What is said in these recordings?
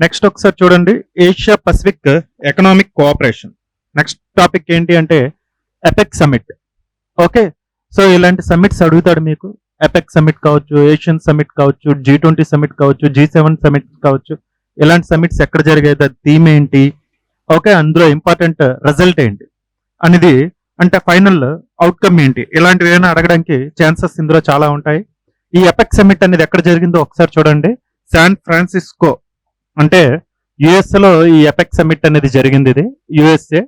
Next ఒకసారి చూడండి, Asia Pacific economic cooperation. Next topic ఏంటి అంటే ఎపెక్ సమిట్. ఓకే, సో ఇలాంటి సమిట్స్ అడుగుతాడు మీకు. ఎపెక్ సమిట్ కావచ్చు, ఏషియన్ సమిట్ కావచ్చు, G20 సమిట్ కావచ్చు, G7 సమిట్ కావచ్చు. ఇలాంటి సమిట్స్ ఎక్కడ జరిగేది, థీమ్ ఏంటి, ఓకే, అందులో ఇంపార్టెంట్ రిజల్ట్ ఏంటి అనేది, అంటే ఫైనల్ అవుట్కమ్ ఏంటి, ఇలాంటివి ఏమైనా అడగడానికి ఛాన్సెస్ ఇందులో చాలా ఉంటాయి. ఈ ఎపెక్ సమిట్ అనేది ఎక్కడ జరిగిందో ఒకసారి చూడండి. శాన్ ఫ్రాన్సిస్కో అంటే యుఎస్ఏ లో ఈ ఎపెక్ సమిట్ అనేది జరిగింది. ఇది యుఎస్ఏ.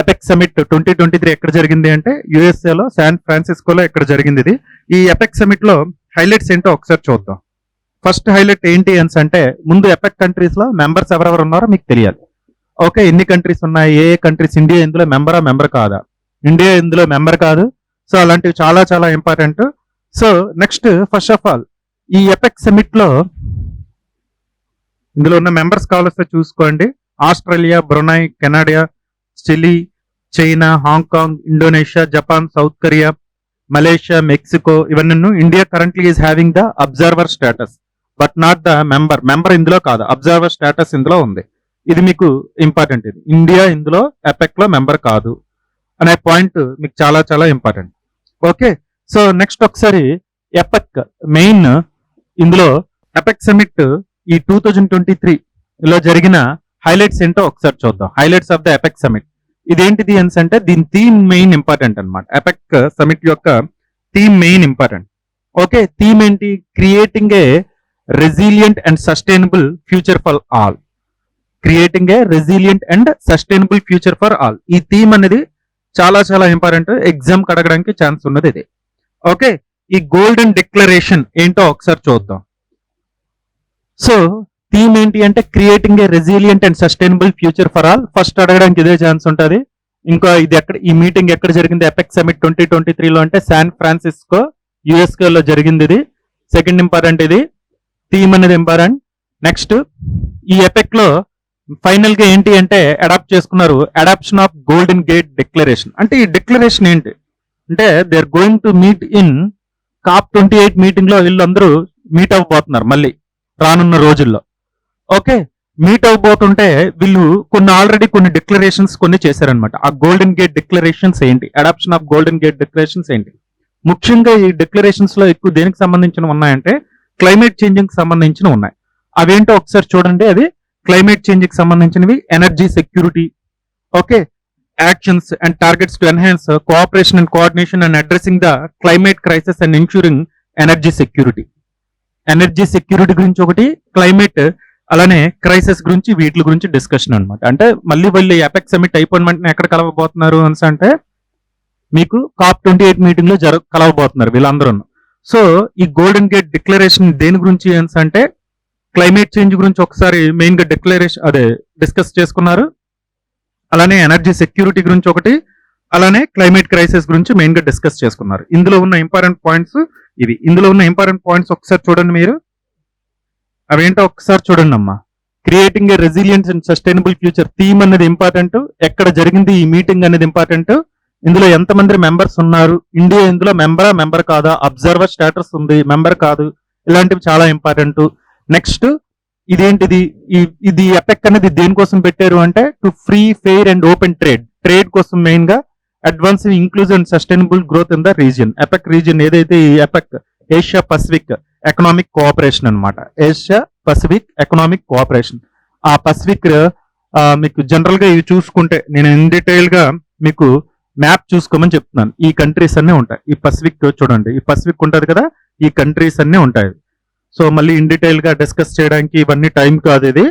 ఎపెక్ సమిట్ 2023 ఎక్కడ జరిగింది అంటే యుఎస్ఏ లో శాన్ ఫ్రాన్సిస్కోలో ఎక్కడ జరిగింది ఇది. ఈ ఎపెక్ సమిట్ లో హైలైట్స్ ఏంటో ఒకసారి చూద్దాం. ఫస్ట్ హైలైట్ ఏంటి అంటే ముందు ఎపెక్ కంట్రీస్ లో మెంబర్స్ ఎవరెవరు ఉన్నారో మీకు తెలియాలి. ఓకే, ఎన్ని కంట్రీస్ ఉన్నాయి, ఏ కంట్రీస్, ఇండియా ఇందులో మెంబర్ కాదా, ఇండియా ఇందులో మెంబర్ కాదు. సో అలాంటివి చాలా చాలా important. So next first of all ఈ ఎపెక్ సమిట్ లో ఇందులో ఉన్న మెంబర్స్ కావాల్స్తే చూసుకోండి. Australia, Brunei, Canada, Chile, China, Hong Kong, Indonesia, Japan, South Korea, Malaysia, Mexico ఇవన్నీ. India currently is having the observer status but not the member ఇందులో కాదు, observer status ఇందులో ఉంది. ఇది మీకు ఇంపార్టెంట్. ఇది ఇండియా ఇందులో ఎపెక్ లో మెంబర్ కాదు అనే పాయింట్ మీకు చాలా చాలా ఇంపార్టెంట్. ఓకే, సో నెక్స్ట్ ఒకసారి ఎపెక్ మెయిన్ ఇందులో ఎపెక్ సమిట్ ఈ 2023 లో జరిగిన హైలైట్స్ ఏంటో ఒకసారి చూద్దాం. Highlights of the APEC summit ఇదేంటిది అంటే దీని థీమ్ మెయిన్ ఇంపార్టెంట్ అనమాట. ఎపెక్ సమిట్ యొక్క theme main important. Okay, theme ఏంటి? Creating a resilient and sustainable future for all. Creating a resilient and sustainable future for all. ఈ theme అనేది చాలా చాలా ఇంపార్టెంట్, ఎగ్జామ్ అడగడానికి ఛాన్స్ ఉన్నది ఇది. ఓకే, ఈ గోల్డెన్ డిక్లరేషన్ ఏంటో ఒకసారి చూద్దాం. సో థీమ్ ఏంటి అంటే creating a resilient and sustainable future for all. First అడగడానికి ఇదే ఛాన్స్ ఉంటుంది. ఇంకా ఇది ఎక్కడ, ఈ మీటింగ్ ఎక్కడ జరిగింది ఎపెక్ సమిట్ 2023 లో అంటే శాన్ ఫ్రాన్సిస్కో యుఎస్కే లో జరిగింది ఇది. సెకండ్ ఇంపార్టెంట్, ఇది థీమ్ అనేది ఇంపార్టెంట్. నెక్స్ట్ ఈ ఎపెక్ లో ఫైనల్ గా ఏంటి అంటే అడాప్ట్ చేసుకున్నారు adoption of golden gate declaration. అంటే ఈ డిక్లరేషన్ ఏంటి అంటే they are going to meet in COP28 meeting లో వీళ్ళందరూ మీట్ అవ్వబోతున్నారు మళ్ళీ రానున్న రోజుల్లో. ఓకే, మీట్ అవ్వబోతుంటే వీళ్ళు ఆల్రెడీ కొన్ని డిక్లరేషన్స్ చేశారనమాట. ఆ గోల్డెన్ గేట్ డిక్లరేషన్స్ ఏంటి, adoption of golden gate declarations ఏంటి, ముఖ్యంగా ఈ డిక్లరేషన్స్ లో ఎక్కువ దేనికి సంబంధించిన ఉన్నాయంటే క్లైమేట్ చేంజింగ్ కి సంబంధించిన ఉన్నాయి. అవేంటో ఒకసారి చూడండి. అది క్లైమేట్ చేంజ్ కి సంబంధించినవి, energy security, okay, actions and targets to enhance cooperation and coordination and addressing the climate crisis and insuring energy security. Energy security గురించి ఒకటి, క్లైమేట్ అలానే క్రైసిస్ గురించి, వీటి గురించి డిస్కషన్ అనమాట. అంటే మళ్ళీ ఎపెక్ సమిట్ అయిపోయిన వెంటనే ఎక్కడ కలవబోతున్నారు అంటే మీకు COP28 మీటింగ్ లో కలవబోతున్నారు వీళ్ళందరూ. సో ఈ గోల్డెన్ గేట్ డిక్లరేషన్ దేని గురించి అంటే క్లైమేట్ చేంజ్ గురించి ఒకసారి మెయిన్ గా డిస్కస్ చేసుకున్నారు. అలానే ఎనర్జీ సెక్యూరిటీ గురించి ఒకటి, అలానే క్లైమేట్ క్రైసిస్ గురించి మెయిన్ గా డిస్కస్ చేసుకున్నారు. ఇందులో ఉన్న ఇంపార్టెంట్ పాయింట్స్ ఇవి. ఇందులో ఉన్న ఇంపార్టెంట్ పాయింట్స్ ఒకసారి చూడండి మీరు. అవేంటో ఒకసారి చూడండి అమ్మా. Creating a resilient and sustainable future theme అనేది ఇంపార్టెంట్. ఎక్కడ జరిగింది ఈ మీటింగ్ అనేది ఇంపార్టెంట్. ఇందులో ఎంతమంది మెంబర్స్ ఉన్నారు, ఇండియా ఇందులో మెంబర్ కాదా, అబ్జర్వర్ స్టేటస్ ఉంది, మెంబర్ కాదు, ఇలాంటివి చాలా ఇంపార్టెంట్. నెక్స్ట్ ఇదేంటిది, ఇది ఎపెక్ అనేది దేనికోసం పెట్టారు అంటే to free, fair and open trade కోసం మెయిన్ గా advancing inclusive and sustainable growth in the region. APEC region ఏదైతే ఈ APEC Asia Pacific economic cooperation అనమాట. Asia Pacific economic cooperation. ఆ పసిఫిక్ మీకు జనరల్ గా ఇవి చూసుకుంటే నేను ఇన్ డీటెయిల్ గా మీకు మ్యాప్ చూసుకోమని చెప్తున్నాను. ఈ కంట్రీస్ అన్ని ఉంటాయి. ఈ పసిఫిక్ చూడండి, ఈ పసిఫిక్ ఉంటది కదా, ఈ కంట్రీస్ అన్ని ఉంటాయి. సో మళ్ళీ ఇన్ డీటెయిల్ గా డిస్కస్ చేయడానికి ఇవన్నీ టైం కాదు, ఇది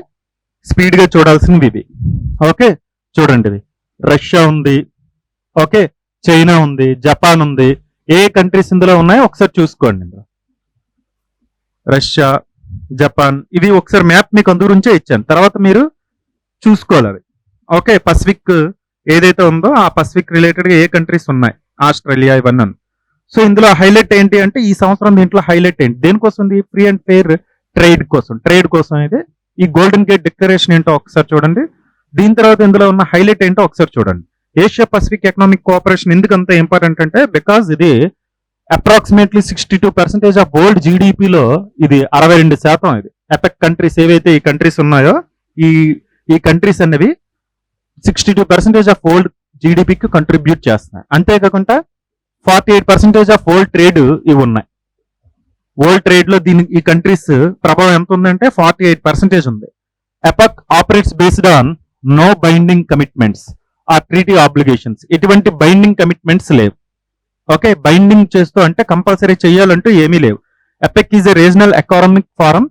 స్పీడ్ గా చూడాల్సినవి ఇవి. ఓకే, చూడండి, ఇది రష్యా ఉంది, ఓకే, చైనా ఉంది, జపాన్ ఉంది. ఏ కంట్రీస్ ఇందులో ఉన్నాయో ఒకసారి చూసుకోండి. రష్యా, జపాన్, ఇవి ఒకసారి మ్యాప్ మీకు అందు గురించే ఇచ్చాను, తర్వాత మీరు చూసుకోవాలి అవి. ఓకే, పసిఫిక్ ఏదైతే ఉందో ఆ పసిఫిక్ రిలేటెడ్ గా ఏ కంట్రీస్ ఉన్నాయి, ఆస్ట్రేలియా ఇవన్నీ. సో ఇందులో హైలైట్ ఏంటి అంటే ఈ సంవత్సరం దీంట్లో హైలైట్ ఏంటి, దేనికోసం ఉంది, ఫ్రీ అండ్ ఫెయిర్ ట్రేడ్ కోసం అయితే ఈ గోల్డెన్ గేట్ డిక్లరేషన్ ఏంటో ఒకసారి చూడండి. దీని తర్వాత ఇందులో ఉన్న హైలైట్ ఏంటో ఒకసారి చూడండి. ఏషియా పసిఫిక్ ఎకనామిక్ కోఆపరేషన్ ఎందుకు అంత ఇంపార్టెంట్ అంటే బికాజ్ ఇది అప్రాక్సిమేట్లీ 62% ఆఫ్ వరల్డ్ జీడిపిలో ఇది 62%. ఇది ఎపెక్ కంట్రీస్ ఏవైతే ఈ కంట్రీస్ ఉన్నాయో ఈ ఈ కంట్రీస్ అనేవి 62% ఆఫ్ వరల్డ్ జీడిపికి కంట్రిబ్యూట్ చేస్తున్నాయి. అంతేకాకుండా 48% ఆఫ్ వరల్డ్ ట్రేడ్ ఇవి ఉన్నాయి. వరల్డ్ ట్రేడ్ లో ఈ కంట్రీస్ ప్రభావం ఎంత ఉందంటే 48% ఉంది. APEC operates based on no binding commitments ఆ ట్రీటీ ఆబ్లిగేషన్స్. ఎటువంటి బైండింగ్ కమిట్మెంట్స్ లేవు. ఓకే, బైండింగ్ చేస్తూ అంటే కంపల్సరీ చేయాలంటూ ఏమీ లేవు. APEC is a regional economic forum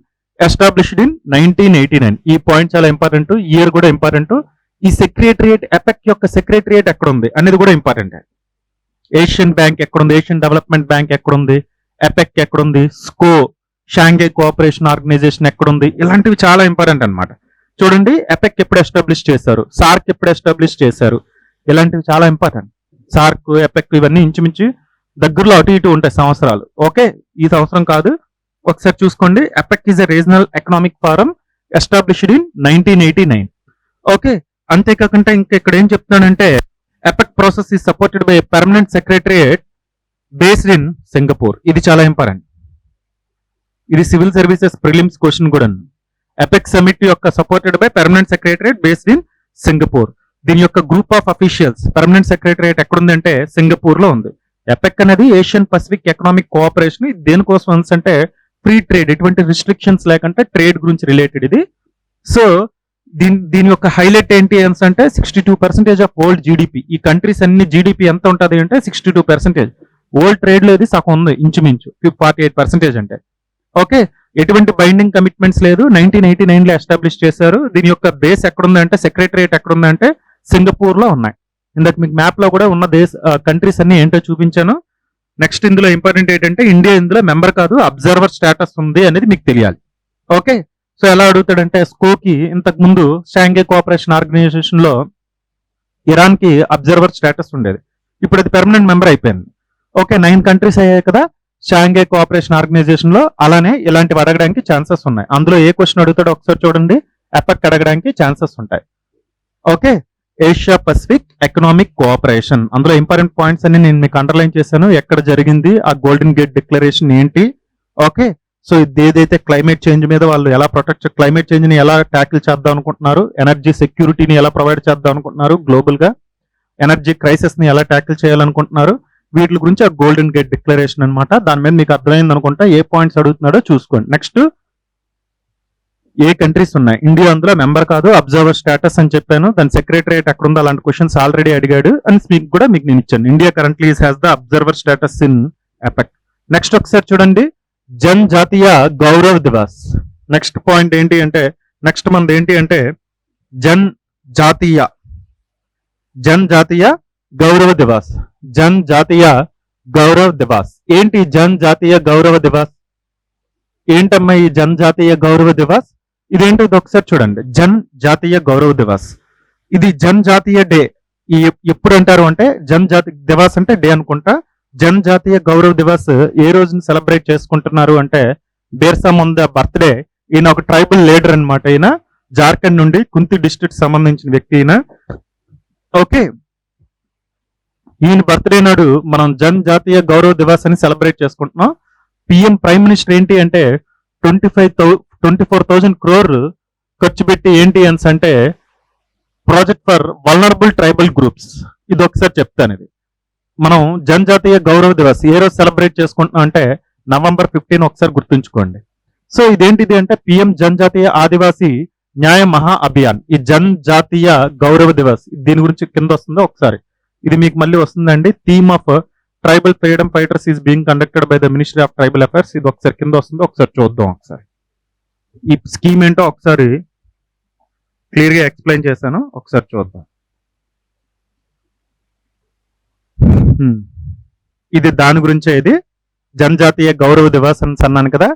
established in 1989. ఈ పాయింట్ చాలా ఇంపార్టెంట్, ఇయర్ కూడా ఇంపార్టెంట్. ఈ సెక్రటరియేట్ ఎపెక్ యొక్క సెక్రటరియేట్ ఎక్కడ ఉంది అనేది కూడా ఇంపార్టెంట్. ఏషియన్ బ్యాంక్ ఎక్కడుంది, ఏషియన్ డెవలప్మెంట్ బ్యాంక్ ఎక్కడుంది, ఎపెక్ ఎక్కడుంది, స్కో షాంఘై కోఆపరేషన్ ఆర్గనైజేషన్ ఎక్కడుంది, ఇలాంటివి చాలా ఇంపార్టెంట్ అన్నమాట. చూడండి, ఎపెక్ ఎప్పుడు ఎస్టాబ్లిష్ చేశారు, సార్క్ ఎప్పుడు ఎస్టాబ్లిష్ చేశారు, ఇలాంటివి చాలా ఇంపార్టెంట్. సార్క్, ఎపెక్ ఇవన్నీ ఇంచుమించు దగ్గరలో అటు ఇటు ఉంటాయి సంవత్సరాలు. ఓకే, ఈ సంవత్సరం కాదు, ఒకసారి చూసుకోండి. APEC is a regional economic forum established in 1989. Okay, అంతేకాకుండా ఇంకా ఇక్కడ ఏం చెప్తున్నానంటే APEC process is supported by permanent secretariat based in Singapore. ఇది చాలా ఇంపార్టెంట్. ఇది సివిల్ సర్వీసెస్ ప్రిలిమ్స్ క్వశ్చన్ కూడా. ఎపెక్ సమిట్ యొక్క supported by permanent secretariat based in Singapore. దీని యొక్క group of officials permanent secretariat ఎక్కడుందంటే సింగపూర్ లో ఉంది. ఎపెక్ అనేది ఏషియన్ పసిఫిక్ ఎకనామిక్ కోఆపరేషన్. దేనికోసం అంటే ఫ్రీ ట్రేడ్, ఎటువంటి రిస్ట్రిక్షన్స్ లేకుంటే ట్రేడ్ గురించి రిలేటెడ్ ఇది. సో దీని యొక్క హైలైట్ ఏంటి అంటే 62% ఆఫ్ వరల్డ్ జీడిపి. ఈ కంట్రీస్ అన్ని జీడిపి ఎంత ఉంటుంది అంటే 62%. వరల్డ్ ట్రేడ్ లో ఇది సగం ఉంది ఇంచుమించు 48% అంటే. ఓకే, ఎటువంటి బైండింగ్ కమిట్మెంట్స్ లేదు. 1989 లో ఎస్టాబ్లిష్ చేశారు. దీని యొక్క బేస్ ఎక్కడుంది అంటే సెక్రటరియేట్ ఎక్కడుంది అంటే సింగపూర్ లో ఉన్నాయి. ఇందాక మీకు మ్యాప్ లో కూడా ఉన్న కంట్రీస్ అన్ని ఏంటో చూపించాను. నెక్స్ట్ ఇందులో ఇంపార్టెంట్ ఏంటంటే ఇండియా ఇందులో మెంబర్ కాదు, అబ్జర్వర్ స్టేటస్ ఉంది అనేది మీకు తెలియాలి. ఓకే, సో ఎలా అడుగుతాడంటే స్కోకి ఇంతకు ముందు షాంఘై కోఆపరేషన్ ఆర్గనైజేషన్ లో ఇరాన్ కి అబ్జర్వర్ స్టేటస్ ఉండేది. ఇప్పుడు అది పెర్మనెంట్ మెంబర్ అయిపోయింది. ఓకే, 9 కంట్రీస్ అయ్యాయి కదా షాంఘై కోఆపరేషన్ ఆర్గనైజేషన్ లో. అలానే ఇలాంటివి అడగడానికి ఛాన్సెస్ ఉన్నాయి. అందులో ఏ క్వశ్చన్ అడుగుతాడో ఒకసారి చూడండి. ఎపెక్ అడగడానికి ఛాన్సెస్ ఉంటాయి. Okay, Asia Pacific economic cooperation, అందులో ఇంపార్టెంట్ పాయింట్స్ అన్ని నేను మీకు అండర్లైన్ చేశాను. ఎక్కడ జరిగింది, ఆ గోల్డెన్ గేట్ డిక్లరేషన్ ఏంటి. ఓకే, సో ఇది ఏదైతే క్లైమేట్ చేంజ్ మీద వాళ్ళు ఎలా క్లైమేట్ చేంజ్ ని ఎలా ట్యాకిల్ చేద్దాం అనుకుంటున్నారు, ఎనర్జీ సెక్యూరిటీని ఎలా ప్రొవైడ్ చేద్దాం అనుకుంటున్నారు, గ్లోబల్ గా ఎనర్జీ క్రైసిస్ ని ఎలా ట్యాకిల్ చేయాలనుకుంటున్నారు, వీటి గురించి ఆ గోల్డెన్ గేట్ డిక్లరేషన్ అనమాట. దాని మీద మీకు అర్థమైంది అనుకుంటా. ఏ పాయింట్స్ అడుగుతున్నాడో చూసుకోండి. నెక్స్ట్ ఏ కంట్రీస్ ఉన్నాయి, ఇండియా అందులో మెంబర్ కాదు, అబ్జర్వర్ స్టేటస్ అని చెప్పాను. దాని సెక్రటరియట్ ఎక్కడ ఉందో అలాంటి క్వశ్చన్స్ ఆల్రెడీ అడిగాడు అని మీకు కూడా మీకు నేను ఇచ్చాను. India currently has the observer status in APEC. Next ఒకసారి చూడండి, జన్ జాతీయ గౌరవ్ దివాస్. నెక్స్ట్ పాయింట్ ఏంటి అంటే నెక్స్ట్ మంది ఏంటి అంటే జన్ జాతీయ గౌరవ దివాస్. జన్ జాతీయ గౌరవ్ దివాస్ ఏంటి? జన్ జాతీయ గౌరవ దివాస్ ఏంటమ్మా ఈ జన్ జాతీయ గౌరవ దివాస్? ఇదేంటో ఒకసారి చూడండి. జన్ జాతీయ గౌరవ దివాస్, ఇది జన్ జాతీయ డే. ఈ ఎప్పుడు అంటారు అంటే జన్ జాతీయ దివాస్ అంటే డే అనుకుంటా. జన్ జాతీయ గౌరవ దివాస్ ఏ రోజుని సెలబ్రేట్ చేసుకుంటున్నారు అంటే బిర్సా ముందా బర్త్డే. ఈయన ఒక ట్రైబల్ లీడర్ అనమాట. ఈయన జార్ఖండ్ నుండి కుంతి డిస్ట్రిక్ట్ సంబంధించిన వ్యక్తి ఈయన. ఓకే, ఈయన బర్త్డే నాడు మనం జన్ జాతీయ గౌరవ దివాస్ అని సెలబ్రేట్ చేసుకుంటున్నాం. పిఎం ప్రైమ్ మినిస్టర్ ఏంటి అంటే 24,000 crore ఖర్చు పెట్టి ఏంటి అంటే project for vulnerable tribal groups. ఇది ఒకసారి చెప్తాను. ఇది మనం జనజాతీయ గౌరవ దివస్ ఏ రోజు సెలబ్రేట్ చేసుకుంటున్నాం అంటే November 15 ఒకసారి గుర్తుంచుకోండి. సో ఇదేంటిది అంటే పిఎం జనజాతీయ ఆదివాసీ న్యాయ మహా అభియాన్. ఈ జనజాతీయ గౌరవ దివస్ దీని గురించి కింద వస్తుందో ఒకసారి ఇది మీకు మళ్ళీ వస్తుందండి. Theme of tribal freedom fighters is being conducted by the ministry of tribal affairs. ఇది ఒకసారి కింద వస్తుందో ఒకసారి చూద్దాం. ఒకసారి ఈ స్కీమ్ ఏంటో ఒకసారి క్లియర్ గా ఎక్స్ప్లెయిన్ చేశాను, ఒకసారి చూద్దాం. ఇది దాని గురించే. ఇది జనజాతీయ గౌరవ దివస్ అని అన్నాను కదా,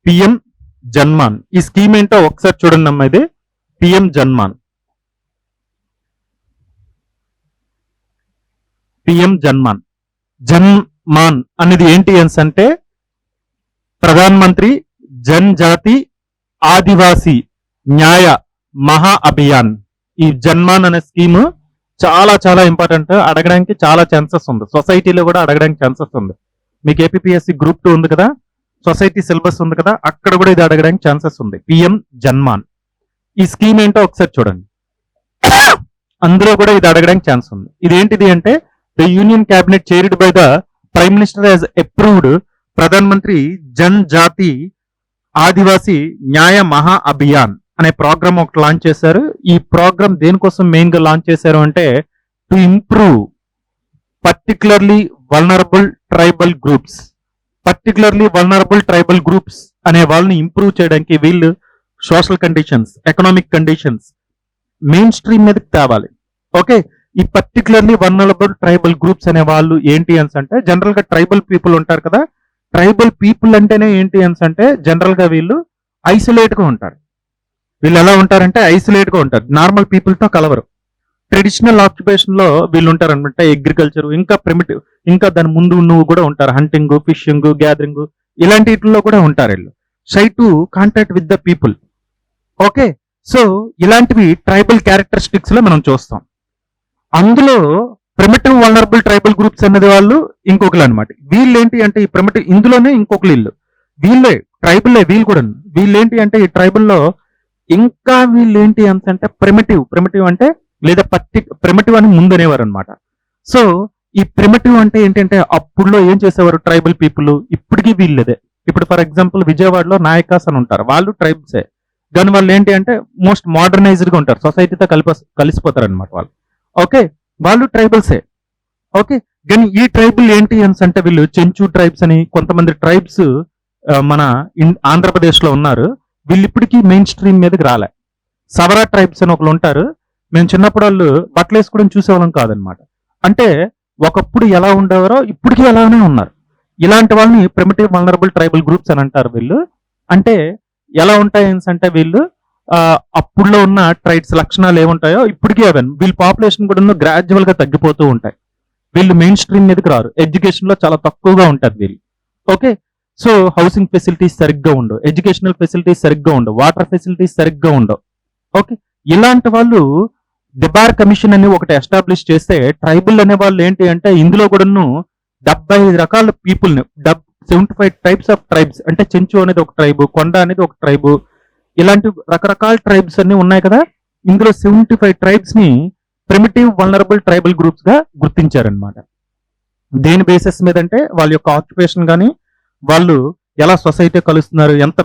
పిఎం జన్మాన్. ఈ స్కీమ్ ఏంటో ఒకసారి చూడండి అమ్మా. ఇది పిఎం జన్మాన్. పిఎం జన్మాన్ జన్మాన్ అనేది ఏంటి అంటే ప్రధాన్ మంత్రి జనజాతి ఆదివాసీ న్యాయ మహా అభియాన్. ఈ జన్మాన్ అనే స్కీమ్ చాలా చాలా ఇంపార్టెంట్. అడగడానికి చాలా ఛాన్సెస్ ఉంది, సొసైటీలో కూడా అడగడానికి ఛాన్సెస్ ఉంది. మీకు ఏపీఎస్సి గ్రూప్ 2 ఉంది కదా, సొసైటీ సిలబస్ ఉంది కదా, అక్కడ కూడా ఇది అడగడానికి ఛాన్సెస్ ఉంది. పిఎం జన్మాన్ ఈ స్కీమ్ ఏంటో ఒకసారి చూడండి. అందులో కూడా ఇది అడగడానికి ఛాన్స్ ఉంది. ఇదేంటిది అంటే the union cabinet chaired by the prime minister has approved Pradhan Mantri Jan జాతి ఆదివాసీ న్యాయ మహా అభియాన్ అనే ప్రోగ్రామ్ ఒకటి లాంచ్ చేశారు. ఈ ప్రోగ్రామ్ దేనికోసం మెయిన్ గా లాంచ్ చేశారు అంటే to improve particularly vulnerable tribal groups. Particularly vulnerable tribal groups అనే వాళ్ళని ఇంప్రూవ్ చేయడానికి వీళ్ళు social conditions, economic conditions main stream మీదకి తేవాలి. ఓకే, ఈ పర్టికులర్లీ వల్నరబుల్ ట్రైబల్ గ్రూప్స్ అనే వాళ్ళు ఏంటి అంటే జనరల్ గా ట్రైబల్ పీపుల్ ఉంటారు కదా, ట్రైబల్ పీపుల్ అంటేనే ఏంటి అంటే జనరల్ గా వీళ్ళు ఐసోలేట్ గా ఉంటారు. వీళ్ళు ఎలా ఉంటారంటే ఐసోలేట్ గా ఉంటారు, నార్మల్ పీపుల్ తో కలవరు. ట్రెడిషనల్ ఆక్యుపేషన్ లో వీళ్ళు ఉంటారు అనమాట, అగ్రికల్చర్, ఇంకా ప్రిమిటివ్, ఇంకా దాని ముందు నువ్వు కూడా ఉంటారు, హంటింగ్, ఫిషింగ్, గ్యాదరింగ్, ఇలాంటి వీటిల్లో కూడా ఉంటారు వీళ్ళు. Shy to contact with the people. Okay, so ఇలాంటివి ట్రైబల్ క్యారెక్టరిస్టిక్స్ లో మనం చూస్తాం. అందులో ప్రిమిటివ్ వల్నరబుల్ ట్రైబల్ గ్రూప్స్ అనేది వాళ్ళు ఇంకొకరు అనమాట. వీళ్ళు ఏంటి అంటే ఈ ప్రిమిటివ్ ఇందులోనే ఇంకొకరు ఇల్లు వీళ్ళే ట్రైబుల్, వీళ్ళు కూడా వీళ్ళు ఏంటి అంటే ఈ ట్రైబల్ లో ఇంకా వీళ్ళు ఏంటి అంటే ప్రిమిటివ్ అంటే లేదా ప్రిమిటివ్ అని ముందు అనేవారు అనమాట. సో ఈ ప్రిమిటివ్ అంటే ఏంటంటే అప్పుడులో ఏం చేసేవారు ట్రైబల్ పీపుల్, ఇప్పటికీ వీళ్ళదే. ఇప్పుడు ఫర్ ఎగ్జాంపుల్ విజయవాడలో నాయకాస్ అని ఉంటారు, వాళ్ళు ట్రైబ్సే, కానీ వాళ్ళు ఏంటి అంటే మోస్ట్ మోడర్నైజ్డ్ గా ఉంటారు, సొసైటీతో కలిసిపోతారు అనమాట వాళ్ళు. ఓకే, వాళ్ళు ట్రైబల్సే. ఓకే, కానీ ఈ ట్రైబుల్ ఏంటి అంటే వీళ్ళు చెంచు ట్రైబ్స్ అని కొంతమంది ట్రైబ్స్ మన ఆంధ్రప్రదేశ్ లో ఉన్నారు, వీళ్ళు ఇప్పటికీ మెయిన్ స్ట్రీమ్ మీదకి రాలే. సవరా ట్రైబ్స్ అని ఒకరు ఉంటారు, మేము చిన్నప్పుడు వాళ్ళు బట్టలు వేసుకోవడం చూసేవాళ్ళం కాదనమాట. అంటే ఒకప్పుడు ఎలా ఉండేవారో ఇప్పటికీ అలానే ఉన్నారు. ఇలాంటి వాళ్ళని ప్రిమిటివ్ వల్నరబుల్ ట్రైబల్ గ్రూప్స్ అని అంటారు. వీళ్ళు అంటే ఎలా ఉంటాయి అంటే వీళ్ళు అప్పుడులో ఉన్న ట్రైట్స్ లక్షణాలు ఏముంటాయో ఇప్పటికీ అవన్నీ, వీళ్ళ పాపులేషన్ కూడా గ్రాడ్యువల్ గా తగ్గిపోతూ ఉంటాయి. వీళ్ళు మెయిన్ స్ట్రీమ్ మీదకి రారు, ఎడ్యుకేషన్ లో చాలా తక్కువగా ఉంటుంది వీళ్ళు. ఓకే, సో హౌసింగ్ ఫెసిలిటీస్ సరిగ్గా ఉండవు, ఎడ్యుకేషనల్ ఫెసిలిటీస్ సరిగ్గా ఉండవు, వాటర్ ఫెసిలిటీస్ సరిగ్గా ఉండవు. ఓకే, ఇలాంటి వాళ్ళు డిబార్ కమిషన్ అని ఒకటి ఎస్టాబ్లిష్ చేస్తే ట్రైబుల్ అనే వాళ్ళు ఏంటి అంటే ఇందులో కూడాను 75 రకాల పీపుల్ ని 75 టైప్స్ ఆఫ్ ట్రైబ్స్, అంటే చెంచు అనేది ఒక ట్రైబు, కొండ అనేది ఒక ట్రైబు, ఇలాంటి రకరకాల ట్రైబ్స్ అన్ని ఉన్నాయి కదా. ఇందులో 75 ట్రైబ్స్ ని ప్రిమిటివ్ వల్నరబుల్ ట్రైబల్ గ్రూప్స్ గా గుర్తించారనమాట. దేని బేసిస్ మీద అంటే వాళ్ళ యొక్క ఆక్యుపేషన్ కానీ, వాళ్ళు ఎలా సొసైటీ కలుస్తున్నారు, ఎంత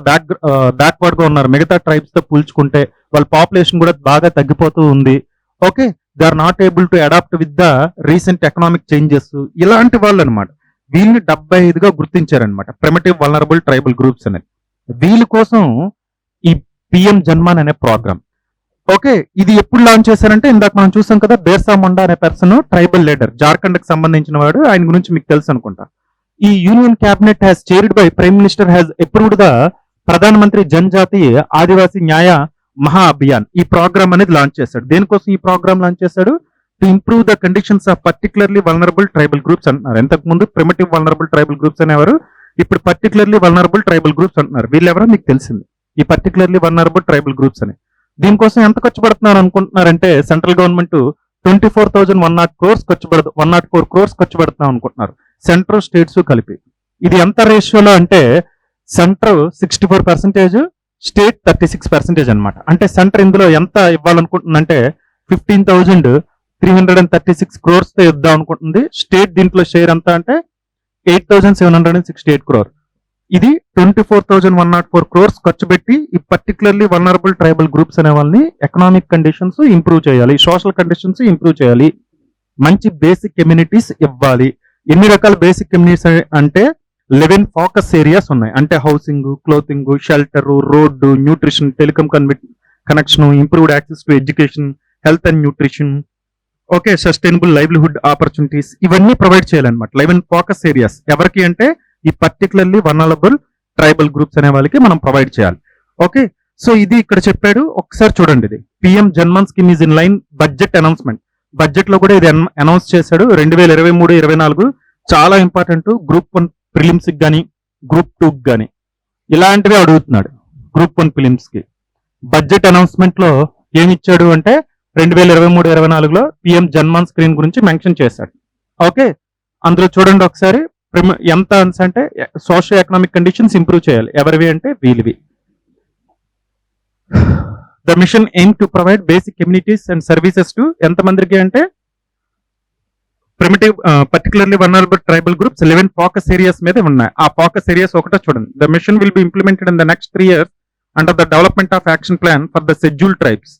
బ్యాక్వర్డ్ గా ఉన్నారు మిగతా ట్రైబ్స్ తో పోల్చుకుంటే, వాళ్ళ పాపులేషన్ కూడా బాగా తగ్గిపోతూ ఉంది. Okay, they are not able to adapt with the recent economic changes, ఇలాంటి వాళ్ళు అనమాట. వీళ్ళని 75గా గుర్తించారనమాట ప్రిమిటివ్ వల్నరబుల్ ట్రైబల్ గ్రూప్స్ అనేది. వీళ్ళ కోసం ఈ పిఎం జన్మాన్ అనే ప్రోగ్రామ్. ఓకే, ఇది ఎప్పుడు లాంచ్ చేశారంటే ఇందాక మనం చూసాం కదా, బేర్సా ముండా అనే పర్సన్ ట్రైబల్ లీడర్, జార్ఖండ్ కి సంబంధించిన వాడు, ఆయన గురించి మీకు తెలుసు అనుకుంటా. ఈ union cabinet has chaired by prime minister has approved the Pradhan Mantri జనజాతి ఆదివాసీ న్యాయ మహా అభియాన్. ఈ ప్రోగ్రామ్ అనేది లాంచ్ చేశాడు. దేనికోసం ఈ ప్రోగ్రామ్ లాంచ్ చేశాడు? To improve the conditions of particularly vulnerable tribal groups అంటున్నారు. ఎంతకు ముందు ప్రిమిటివ్ వల్నరబుల్ ట్రైబల్ గ్రూప్స్ అనేవారు, ఇప్పుడు పర్టికులర్లీ వల్నరబుల్ ట్రైబల్ గ్రూప్స్ అంటున్నారు. వీళ్ళెవరో మీకు తెలిసింది, ఈ పర్టికులర్లీ వల్నరబుల్ ట్రైబల్ గ్రూప్స్ అని. దీనికోసం ఎంత ఖర్చు పెడుతున్నారు అనుకుంటున్నారంటే సెంట్రల్ గవర్నమెంట్ 24,104 crores ఖర్చు పెడుతున్నాం అనుకుంటున్నారు, సెంట్రల్ స్టేట్స్ కలిపి. ఇది ఎంత రేషియోలో అంటే సెంట్రల్ 64%, స్టేట్ 36% అనమాట. అంటే సెంటర్ ఇందులో ఎంత ఇవ్వాలనుకుంటుందంటే 15,336 crores తో ఇద్దాం అనుకుంటుంది. స్టేట్ దీంట్లో షేర్ ఎంత అంటే 8,768 crores. ఇది 24,104 crores ఖర్చు పెట్టి ఈ పర్టికులర్లీ వల్నరబుల్ ట్రైబల్ గ్రూప్స్ అనే వాళ్ళని ఎకనామిక్ కండిషన్స్ ఇంప్రూవ్ చేయాలి, సోషల్ కండిషన్స్ ఇంప్రూవ్ చేయాలి, మంచి బేసిక్ కమ్యూనిటీస్ ఇవ్వాలి. ఎన్ని రకాల బేసిక్ కమ్యూనిటీస్ అంటే 11 ఫోకస్ ఏరియాస్ ఉన్నాయి. అంటే housing, clothing, shelter, road, nutrition, telecom connection, improved access to education, health and nutrition, okay, sustainable livelihood opportunities, ఇవన్నీ ప్రొవైడ్ చేయాలన్నమాట. 11 ఫోకస్ ఏరియాస్ ఎవరికి అంటే ఈ పర్టికులర్లీ వల్నరబుల్ ట్రైబల్ గ్రూప్స్ అనే వాళ్ళకి మనం ప్రొవైడ్ చేయాలి. ఓకే, సో ఇది ఇక్కడ చెప్పాడు, ఒకసారి చూడండి. ఇది PM JANMAN scheme is in line budget announcement. Budget లో కూడా ఇది అనౌన్స్ చేశాడు 2023-24. చాలా ఇంపార్టెంట్, గ్రూప్ 1 ప్రిలిమ్స్ కి కానీ గ్రూప్ 2 కి కానీ ఇలాంటివి అడుగుతున్నాడు. గ్రూప్ 1 ప్రిలిమ్స్ కి బడ్జెట్ అనౌన్స్మెంట్ లో ఏమి ఇచ్చాడు అంటే 2023-24లో పిఎం జన్మన్ స్కీమ్ గురించి మెన్షన్ చేశాడు. ఓకే, అందులో చూడండి ఒకసారి, ఎంత అంటే సోషల్ ఎకనామిక్ కండిషన్స్ ఇంప్రూవ్ చేయాలి. ఎవరివి అంటే వీళ్ళవి. The mission aim to provide basic communities and services to ఎంతమందికి అంటే primitive particularly vulnerable tribal groups 11 focus areas మీద ఉన్నాయి. ఆ ఫోకస్ ఏరియాస్ ఒకటే చూడండి. The mission will be implemented in the next 3 years under the development of action plan for the schedule tribes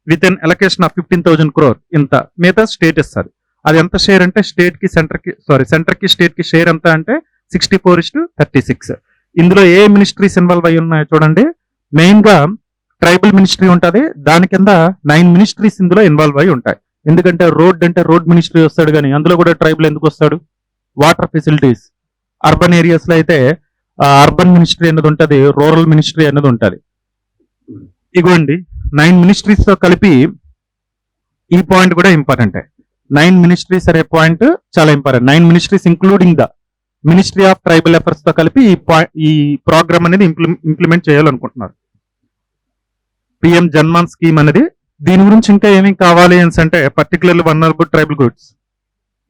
with an allocation of 15,000 crore. ఇంత మిగతా state ఇస్తారు. అది ఎంత షేర్ అంటే స్టేట్ కి సెంటర్ కి స్టేట్ కి షేర్ ఎంత అంటే 64:36. ఇందులో ఏ మినిస్ట్రీస్ ఇన్వాల్వ్ అయి ఉన్నాయో చూడండి. మెయిన్ గా ట్రైబల్ మినిస్ట్రీ ఉంటుంది. దాని కింద 9 మినిస్ట్రీస్ ఇందులో ఇన్వాల్వ్ అయి ఉంటాయి. ఎందుకంటే రోడ్ అంటే రోడ్ మినిస్ట్రీ వస్తాడు, కానీ అందులో కూడా ట్రైబల్ ఎందుకు వస్తాడు? Water facilities. అర్బన్ ఏరియాస్ లో అయితే అర్బన్ మినిస్ట్రీ అనేది ఉంటుంది, రూరల్ మినిస్ట్రీ అనేది ఉంటుంది. ఇగోండి 9 మినిస్ట్రీస్ తో కలిపి ఈ పాయింట్ కూడా ఇంపార్టెంట్. 9 మినిస్ట్రీస్ అనే పాయింట్ చాలా important. 9 ministries including the ministry of tribal affairs తో కలిపి ఈ ప్రోగ్రామ్ అనేది ఇంప్లిమెంట్ చేయాలనుకుంటున్నారు. పిఎం జన్మాన్ స్కీమ్ అనేది. దీని గురించి ఇంకా ఏమేమి కావాలి అని అంటే పర్టికులర్లీ వల్నరబుల్ ట్రైబల్ గ్రూప్స్.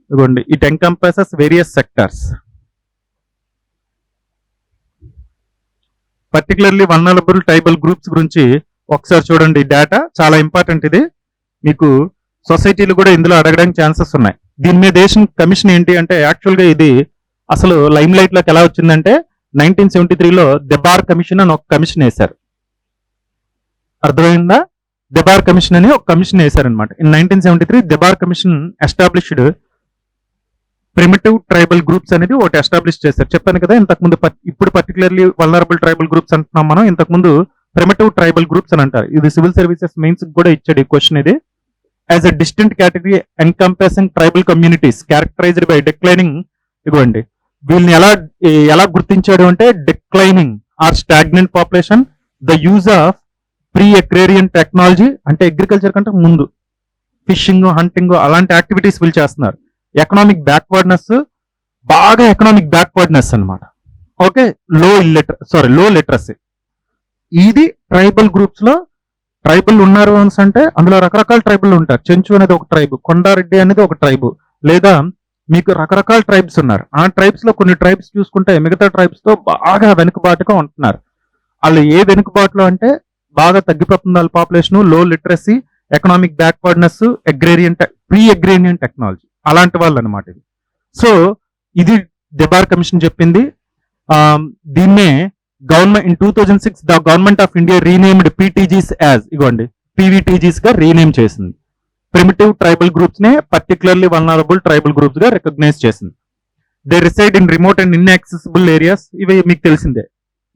ఇదిగోండి, it encompasses various sectors. Particularly vulnerable tribal groups గురించి ఒకసారి చూడండి. డేటా చాలా ఇంపార్టెంట్. ఇది మీకు సొసైటీలు కూడా ఇందులో అడగడానికి ఛాన్సెస్ ఉన్నాయి. దీని మీద దేశం కమిషన్ ఏంటి అంటే యాక్చువల్ గా ఇది అసలు లైమ్ లైట్ లోకి ఎలా వచ్చిందంటే 1973లో దెబార్ కమిషన్ అని ఒక కమిషన్ వేశారు. అర్థమైందా? దెబార్ కమిషన్ అని ఒక కమిషన్ వేశారనమాట. In 1973 Dhebar commission established primitive tribal groups అనేది ఒకటి ఎస్టాబ్లిష్ చేశారు. చెప్పాను కదా ఇంతకుముందు. ఇప్పుడు పర్టికులర్లీ వల్నరబుల్ ట్రైబల్ గ్రూప్స్ అంటున్నాం మనం. ఇంతకుముందు ప్రిమిటివ్ ట్రైబల్ గ్రూప్స్ అని అంటారు. ఇది సివిల్ సర్వీసెస్ మెయిన్స్ కూడా ఇచ్చాడు ఈ క్వశ్చన్. ఇది as a distinct category encompassing tribal communities characterised by declining. ఇదిగోండి, వీళ్ళని ఎలా గుర్తించాడు అంటే declining or stagnant population, the use of pre agrarian technology అంటే అగ్రికల్చర్ కంటే ముందు ఫిషింగ్, హంటింగ్ అలాంటి యాక్టివిటీస్ వీళ్ళు చేస్తున్నారు. ఎకనామిక్ బ్యాక్వర్డ్నెస్, బాగా ఎకనామిక్ బ్యాక్వర్డ్నెస్ అనమాట. Okay, low literacy. ఇది ట్రైబల్ గ్రూప్స్ లో ట్రైబల్ ఉన్నారు అంటే అందులో రకరకాల ట్రైబుల్ ఉంటారు. చెంచు అనేది ఒక ట్రైబ్, కొండారెడ్డి అనేది ఒక ట్రైబ్, లేదా మీకు రకరకాల ట్రైబ్స్ ఉన్నారు. ఆ ట్రైబ్స్ లో కొన్ని ట్రైబ్స్ చూసుకుంటే మిగతా ట్రైబ్స్ తో బాగా వెనుకబాటుగా ఉంటున్నారు. వాళ్ళు ఏ వెనుకబాటులో అంటే బాగా తగ్గిపోతుంది వాళ్ళ పాపులేషన్, లో literacy, economic backwardness, pre agrarian technology, అలాంటి వాళ్ళు అనమాట ఇది. సో ఇది దెబార్ కమిషన్ చెప్పింది. దీన్నే government in 2006 the government of India renamed PTGs as, ఇగోండి పీవీటీజీస్ గా రీనేమ్ చేసింది. ప్రిమిటివ్ ట్రైబల్ గ్రూప్స్ నే పర్టికులర్లీ వల్నరబుల్ ట్రైబల్ గ్రూప్స్ గా రికగ్నైజ్ చేసింది. They reside in remote and inaccessible areas. ఇవి మీకు తెలిసిందే.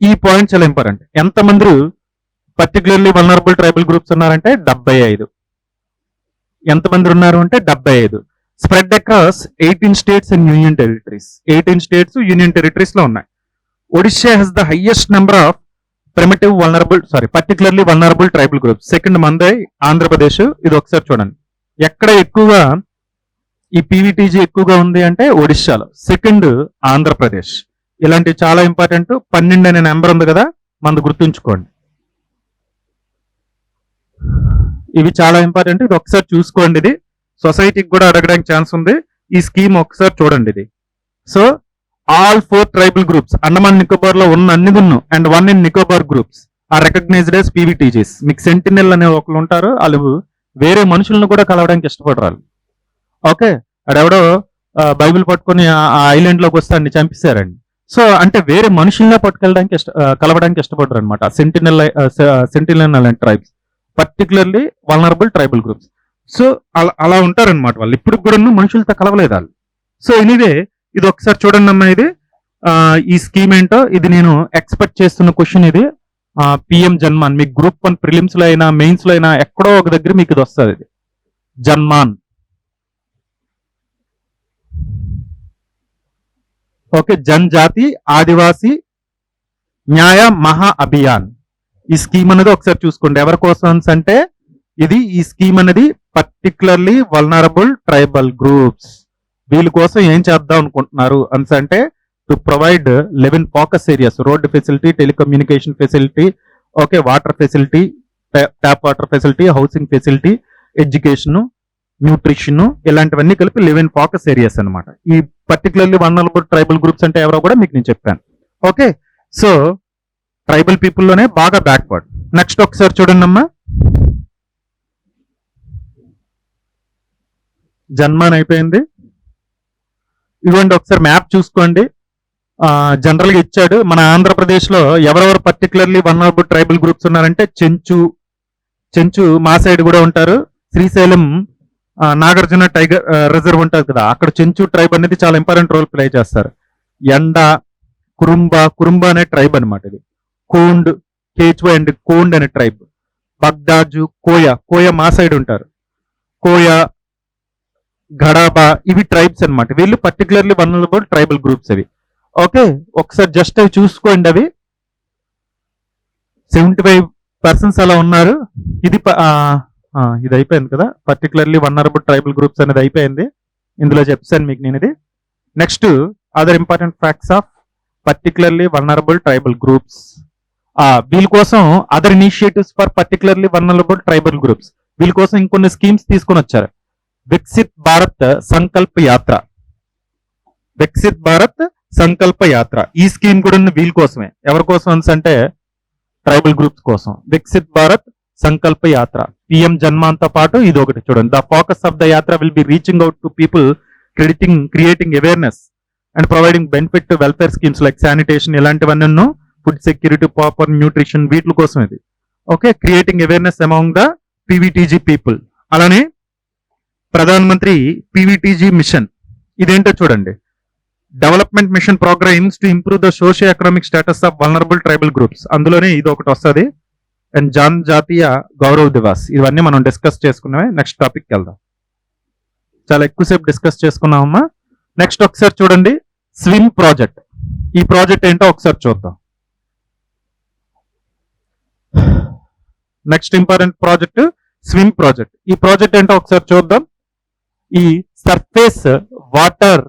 ఈ పాయింట్ చాలా ఇంపార్టెంట్. ఎంతమంది పర్టికులర్లీ వల్నరబుల్ ట్రైబల్ గ్రూప్స్ ఉన్నారంటే 75. ఎంతమంది ఉన్నారు అంటే 75. Spread across 18 states and union territories. 18 states union territories లో ఉన్నాయి. Odisha Hess the highest number of particularly vulnerable tribal groups. Second మందై Andhra Pradesh. ఇది ఒకసారి చూడండి, ఎక్కడ ఎక్కువగా ఈ పీవీటీజీ ఎక్కువగా ఉంది అంటే ఒడిశాలో. సెకండ్ ఆంధ్రప్రదేశ్. ఇలాంటివి చాలా ఇంపార్టెంట్. 12 అనే నెంబర్ ఉంది కదా, మనది గుర్తుంచుకోండి. ఇవి చాలా ఇంపార్టెంట్. ఇది ఒకసారి చూసుకోండి. ఇది సొసైటీకి కూడా అడగడానికి ఛాన్స్ ఉంది. ఈ స్కీమ్ ఒకసారి చూడండి ఇది. So all 4 tribal groups Andaman Nicobar లో ఉన్న అన్ని and 1 in Nicobar groups are recognised as PVTGs. మీకు సెంటినెల్ అనే ఒకళ్ళు ఉంటారు, వాళ్ళు వేరే మనుషులను కూడా కలవడానికి ఇష్టపడరు. ఓకే, అడెవడో బైబిల్ పట్టుకొని ఆ ఐలాండ్ లోకి వస్తే అన్ని చంపేశారండి. సో అంటే వేరే మనుషుల్నే పట్టుకెళ్ళడానికి కలవడానికి ఇష్టపడరు అనమాట సెంటినెల్ అలాంటి tribes, particularly vulnerable tribal groups. So అలా ఉంటారనమాట వాళ్ళు. ఇప్పుడు కూడా మనుషులతో కలవలేదు వాళ్ళు. సో ఎనీవే ఇది ఒకసారి చూడండి అమ్మా. ఇది ఈ స్కీమ్ ఏంటో ఇది నేను ఎక్స్పెక్ట్ చేస్తున్న క్వశ్చన్. ఇది పిఎం జన్మాన్. మీకు గ్రూప్ 1 ప్రిలిమ్స్ లో అయినా మెయిన్స్ లో అయినా ఎక్కడో ఒక దగ్గర మీకు ఇది వస్తుంది. ఇది జన్మాన్. ఓకే, జనజాతి ఆదివాసీ న్యాయ మహా అభియాన్. ఈ స్కీమ్ అనేది ఒకసారి చూసుకోండి. ఎవరి కోసం అంటే ఇది ఈ స్కీమ్ అనేది పర్టికులర్లీ వల్నరబుల్ ట్రైబల్ గ్రూప్స్. వీళ్ళ కోసం ఏం చేద్దాం అనుకుంటున్నారు అంటే to provide 11 focus areas. Road facility, telecommunication facility, okay, water facility, tap water facility, housing facility, education, nutrition, ఇలాంటివన్నీ కలిపి 11 ఫోకస్ ఏరియాస్ అనమాట. ఈ పర్టికులర్లీ వల్నరబుల్ ట్రైబల్ గ్రూప్స్ అంటే ఎవరో కూడా మీకు నేను చెప్పాను. ఓకే, సో ట్రైబల్ పీపుల్లోనే బాగా బ్యాక్వర్డ్. నెక్స్ట్ ఒకసారి చూడండి అమ్మా, జన్మాన్ అయిపోయింది. ఇదిగోండి ఒకసారి మ్యాప్ చూసుకోండి. జనరల్ గా ఇచ్చాడు మన ఆంధ్రప్రదేశ్ లో ఎవరెవరు పర్టికులర్లీ వల్నరబుల్ ట్రైబల్ గ్రూప్స్ ఉన్నారంటే చెంచు మా సైడ్ కూడా ఉంటారు. శ్రీశైలం నాగార్జున టైగర్ రిజర్వ్ ఉంటుంది కదా, అక్కడ చెంచు ట్రైబ్ అనేది చాలా ఇంపార్టెంట్ రోల్ ప్లే చేస్తారు. ఎండ, కురుంబ అనే ట్రైబ్ అనమాట ఇది. కోండ్, కేచ్వ అండ్ కోండ్ అనే ట్రైబ్. బగ్దాజు, కోయ మా సైడ్ ఉంటారు. కోయ, గడాబా, ఇవి ట్రైబ్స్ అనమాట. వీళ్ళు పర్టికులర్లీ వల్నరబుల్ ట్రైబల్ గ్రూప్స్ అవి. ఓకే, ఒకసారి జస్ట్ అవి చూసుకోండి. అవి 75% అలా ఉన్నారు. ఇది ఇది అయిపోయింది కదా, పర్టికులర్లీ వల్నరబుల్ ట్రైబల్ గ్రూప్స్ అనేది అయిపోయింది. ఇందులో చెప్తాను మీకు నేను ఇది. Next other important facts of particularly vulnerable tribal groups. వీళ్ళ కోసం other initiatives for particularly vulnerable tribal groups, వీళ్ళ కోసం ఇంకొన్ని స్కీమ్స్ తీసుకొని వచ్చారు. వికసిత్ భారత్ సంకల్ప యాత్ర, వికసిత్ భారత్ సంకల్ప యాత్ర. ఈ స్కీమ్ కూడా వీళ్ళ కోసమే. ఎవరి కోసం అంటే ట్రైబల్ గ్రూప్స్ కోసం. వికసిత్ భారత్ సంకల్ప యాత్ర, పిఎం జన్మాన్తో పాటు ఇది ఒకటి చూడండి. The focus of the yatra will be reaching out to people, creating awareness and providing benefit to welfare schemes like sanitation, ఇలాంటివన్నీ, ఫుడ్ సెక్యూరిటీ, ప్రాపర్ న్యూట్రిషన్, వీటి కోసం ఇది. Okay, creating awareness among the PVTG people. అలానే Pradhan Mantri PVTG mission, ఇదేంటో చూడండి. Development mission programs to improve the socio economic status of vulnerable tribal groups, అందులోనే ఇది ఒకటి వస్తుంది. అండ్ జాతీయ గౌరవ్ దివాస్, ఇవన్నీ మనం డిస్కస్ చేసుకున్నామే. నెక్స్ట్ టాపిక్ వెళ్దాం. చాలా ఎక్కువసేపు డిస్కస్ చేసుకున్నామమ్మా. నెక్స్ట్ ఒకసారి చూడండి, స్విమ్ ప్రాజెక్ట్. ఈ ప్రాజెక్ట్ ఏంటో ఒకసారి చూద్దాం. Next important project swim project. ఈ ప్రాజెక్ట్ ఏంటో ఒకసారి చూద్దాం. ఈ surface water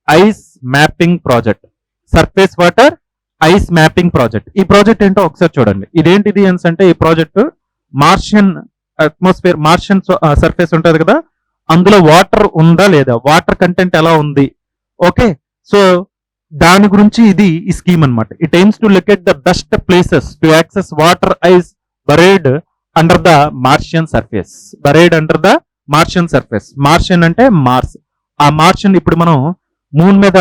ice mapping project, surface water ice mapping project. ఈ ప్రాజెక్ట్ ఏంటో ఒకసారి చూడండి. ఇదేంటిది అంటే ఈ project Martian atmosphere, Martian surface ఉంటుంది కదా, అందులో వాటర్ ఉందా లేదా, వాటర్ కంటెంట్ ఎలా ఉంది. ఓకే, సో దాని గురించి ఇది ఈ స్కీమ్ అనమాట. It aims to locate the best places to access water ice buried under the Martian surface, buried under the Martian surface. Martian అంటే మార్స్. ఆ మార్షియన్ ఇప్పుడు మనం మూన్ మీద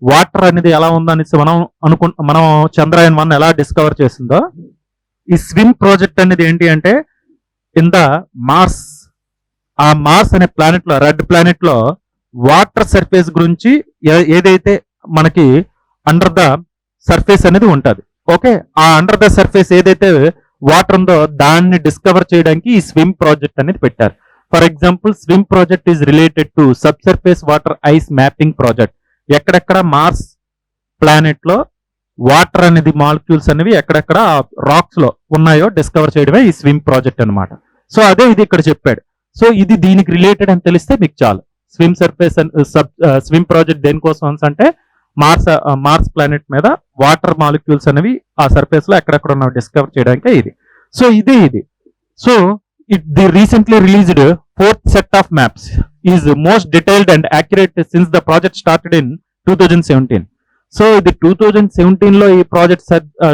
వాటర్ అనేది ఎలా ఉందనేసి మనం చంద్రయాన్ 1 ఎలా డిస్కవర్ చేసిందో, ఈ స్విమ్ ప్రాజెక్ట్ అనేది ఏంటి అంటే ఇన్ ద మార్స్, ఆ మార్స్ అనే ప్లానెట్ లో, రెడ్ ప్లానెట్ లో వాటర్ సర్ఫేస్ గురించి ఏదైతే మనకి అండర్ ద సర్ఫేస్ అనేది ఉంటుంది. ఓకే, ఆ అండర్ ద సర్ఫేస్ ఏదైతే వాటర్ ఉందో దాన్ని డిస్కవర్ చేయడానికి ఈ స్విమ్ ప్రాజెక్ట్ అనేది పెట్టారు. For example, swim project is related to sub surface water ice mapping project. ఎక్కడెక్కడ మార్స్ ప్లానెట్ లో వాటర్ అనేది మాలిక్యూల్స్ అనేవి ఎక్కడెక్కడ రాక్స్ లో ఉన్నాయో డిస్కవర్ చేయడమే ఈ స్విమ్ ప్రాజెక్ట్ అనమాట. సో అదే ఇది ఇక్కడ చెప్పాడు. సో ఇది దీనికి రిలేటెడ్ అని తెలిస్తే మీకు చాలు. స్విమ్ సర్ఫేస్ స్విమ్ ప్రాజెక్ట్ దేనికోసం అంటే మార్స్ ప్లానెట్ మీద వాటర్ మాలిక్యూల్స్ అనేవి ఆ సర్ఫేస్ లో ఎక్కడెక్కడ ఉన్నాయో డిస్కవర్ చేయడానికి ఇది. సో ఇది so the recently released 4th set of maps is most detailed and accurate since the project started in 2017. So ఇది 2017 లో ఈ ప్రాజెక్ట్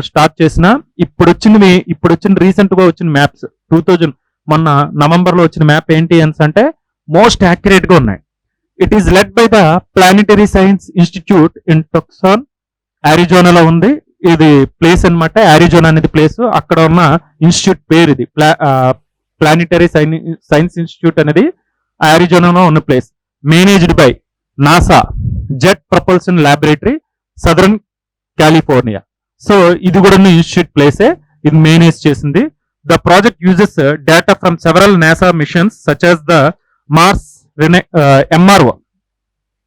స్టార్ట్ చేసిన ఇప్పుడు వచ్చిన రీసెంట్ గా వచ్చిన మ్యాప్స్ 2000 మొన్న నవంబర్ లో వచ్చిన మ్యాప్ ఏంటి అంటే మోస్ట్ యాక్యురేట్ గా ఉన్నాయి. It is led by the planetary science institute in Tucson, అరిజోనాలో ఉంది. ఇది ప్లేస్ అన్నమాట. అరిజోనా అనేది ప్లేస్. అక్కడ ఉన్న ఇన్స్టిట్యూట్ పేరు ఇది. ప్లానిటరీ సైన్స్ ఇన్స్టిట్యూట్ అనేది అరిజోనాలో ఉన్న place. Managed by NASA jet propulsion laboratory, southern California. So ఇది కూడా ఇన్స్టిట్యూట్ ప్లేసే, ఇది మేనేజ్ చేసింది. The project uses data from several NASA missions such as the Mars MRO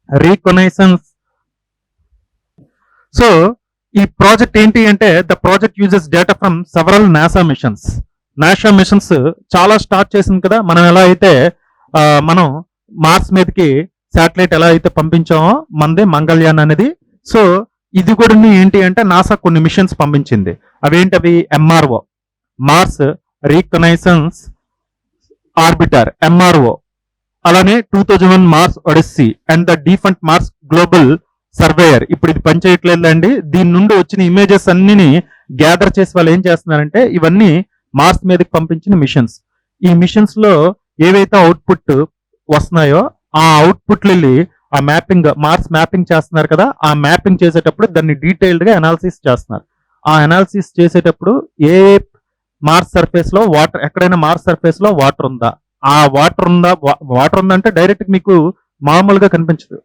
reconnaissance. So ఈ ప్రాజెక్ట్ ఏంటి అంటే the project uses data from several NASA missions. NASA missions చాలా start చేసింది కదా. మనం ఎలా అయితే మనం మార్స్ మీదకి శాటిలైట్ ఎలా అయితే పంపించామో మనది మంగళయాన్ అనేది. సో ఇది కూడా ఏంటి అంటే నాసా కొన్ని మిషన్స్ పంపించింది. అవేంటవి? MRO, Mars reconnaissance orbiter, MRO. అలానే 2001 Mars Odyssey and the defunct Mars global surveyor, ఇప్పుడు ఇది పనిచేయట్లేదండి. దీని నుండి వచ్చిన ఇమేజెస్ అన్నిని గ్యాదర్ చేసి వాళ్ళు ఏం చేస్తున్నారంటే ఇవన్నీ మార్స్ మీదకి పంపించిన మిషన్స్. ఈ మిషన్స్ లో ఏవైతే అవుట్పుట్ వస్తున్నాయో ఆ అవుట్పుట్ వెళ్ళి ఆ మ్యాపింగ్ మార్స్ మ్యాపింగ్ చేస్తున్నారు కదా, ఆ మ్యాపింగ్ చేసేటప్పుడు దాన్ని డీటెయిల్డ్ గా అనాలిసిస్ చేస్తున్నారు. ఆ అనాలిసిస్ చేసేటప్పుడు ఏ మార్స్ సర్ఫేస్ లో వాటర్, ఎక్కడైనా మార్స్ సర్ఫేస్ లో వాటర్ ఉందా, ఆ వాటర్ ఉందంటే డైరెక్ట్ మీకు మామూలుగా కనిపించదు.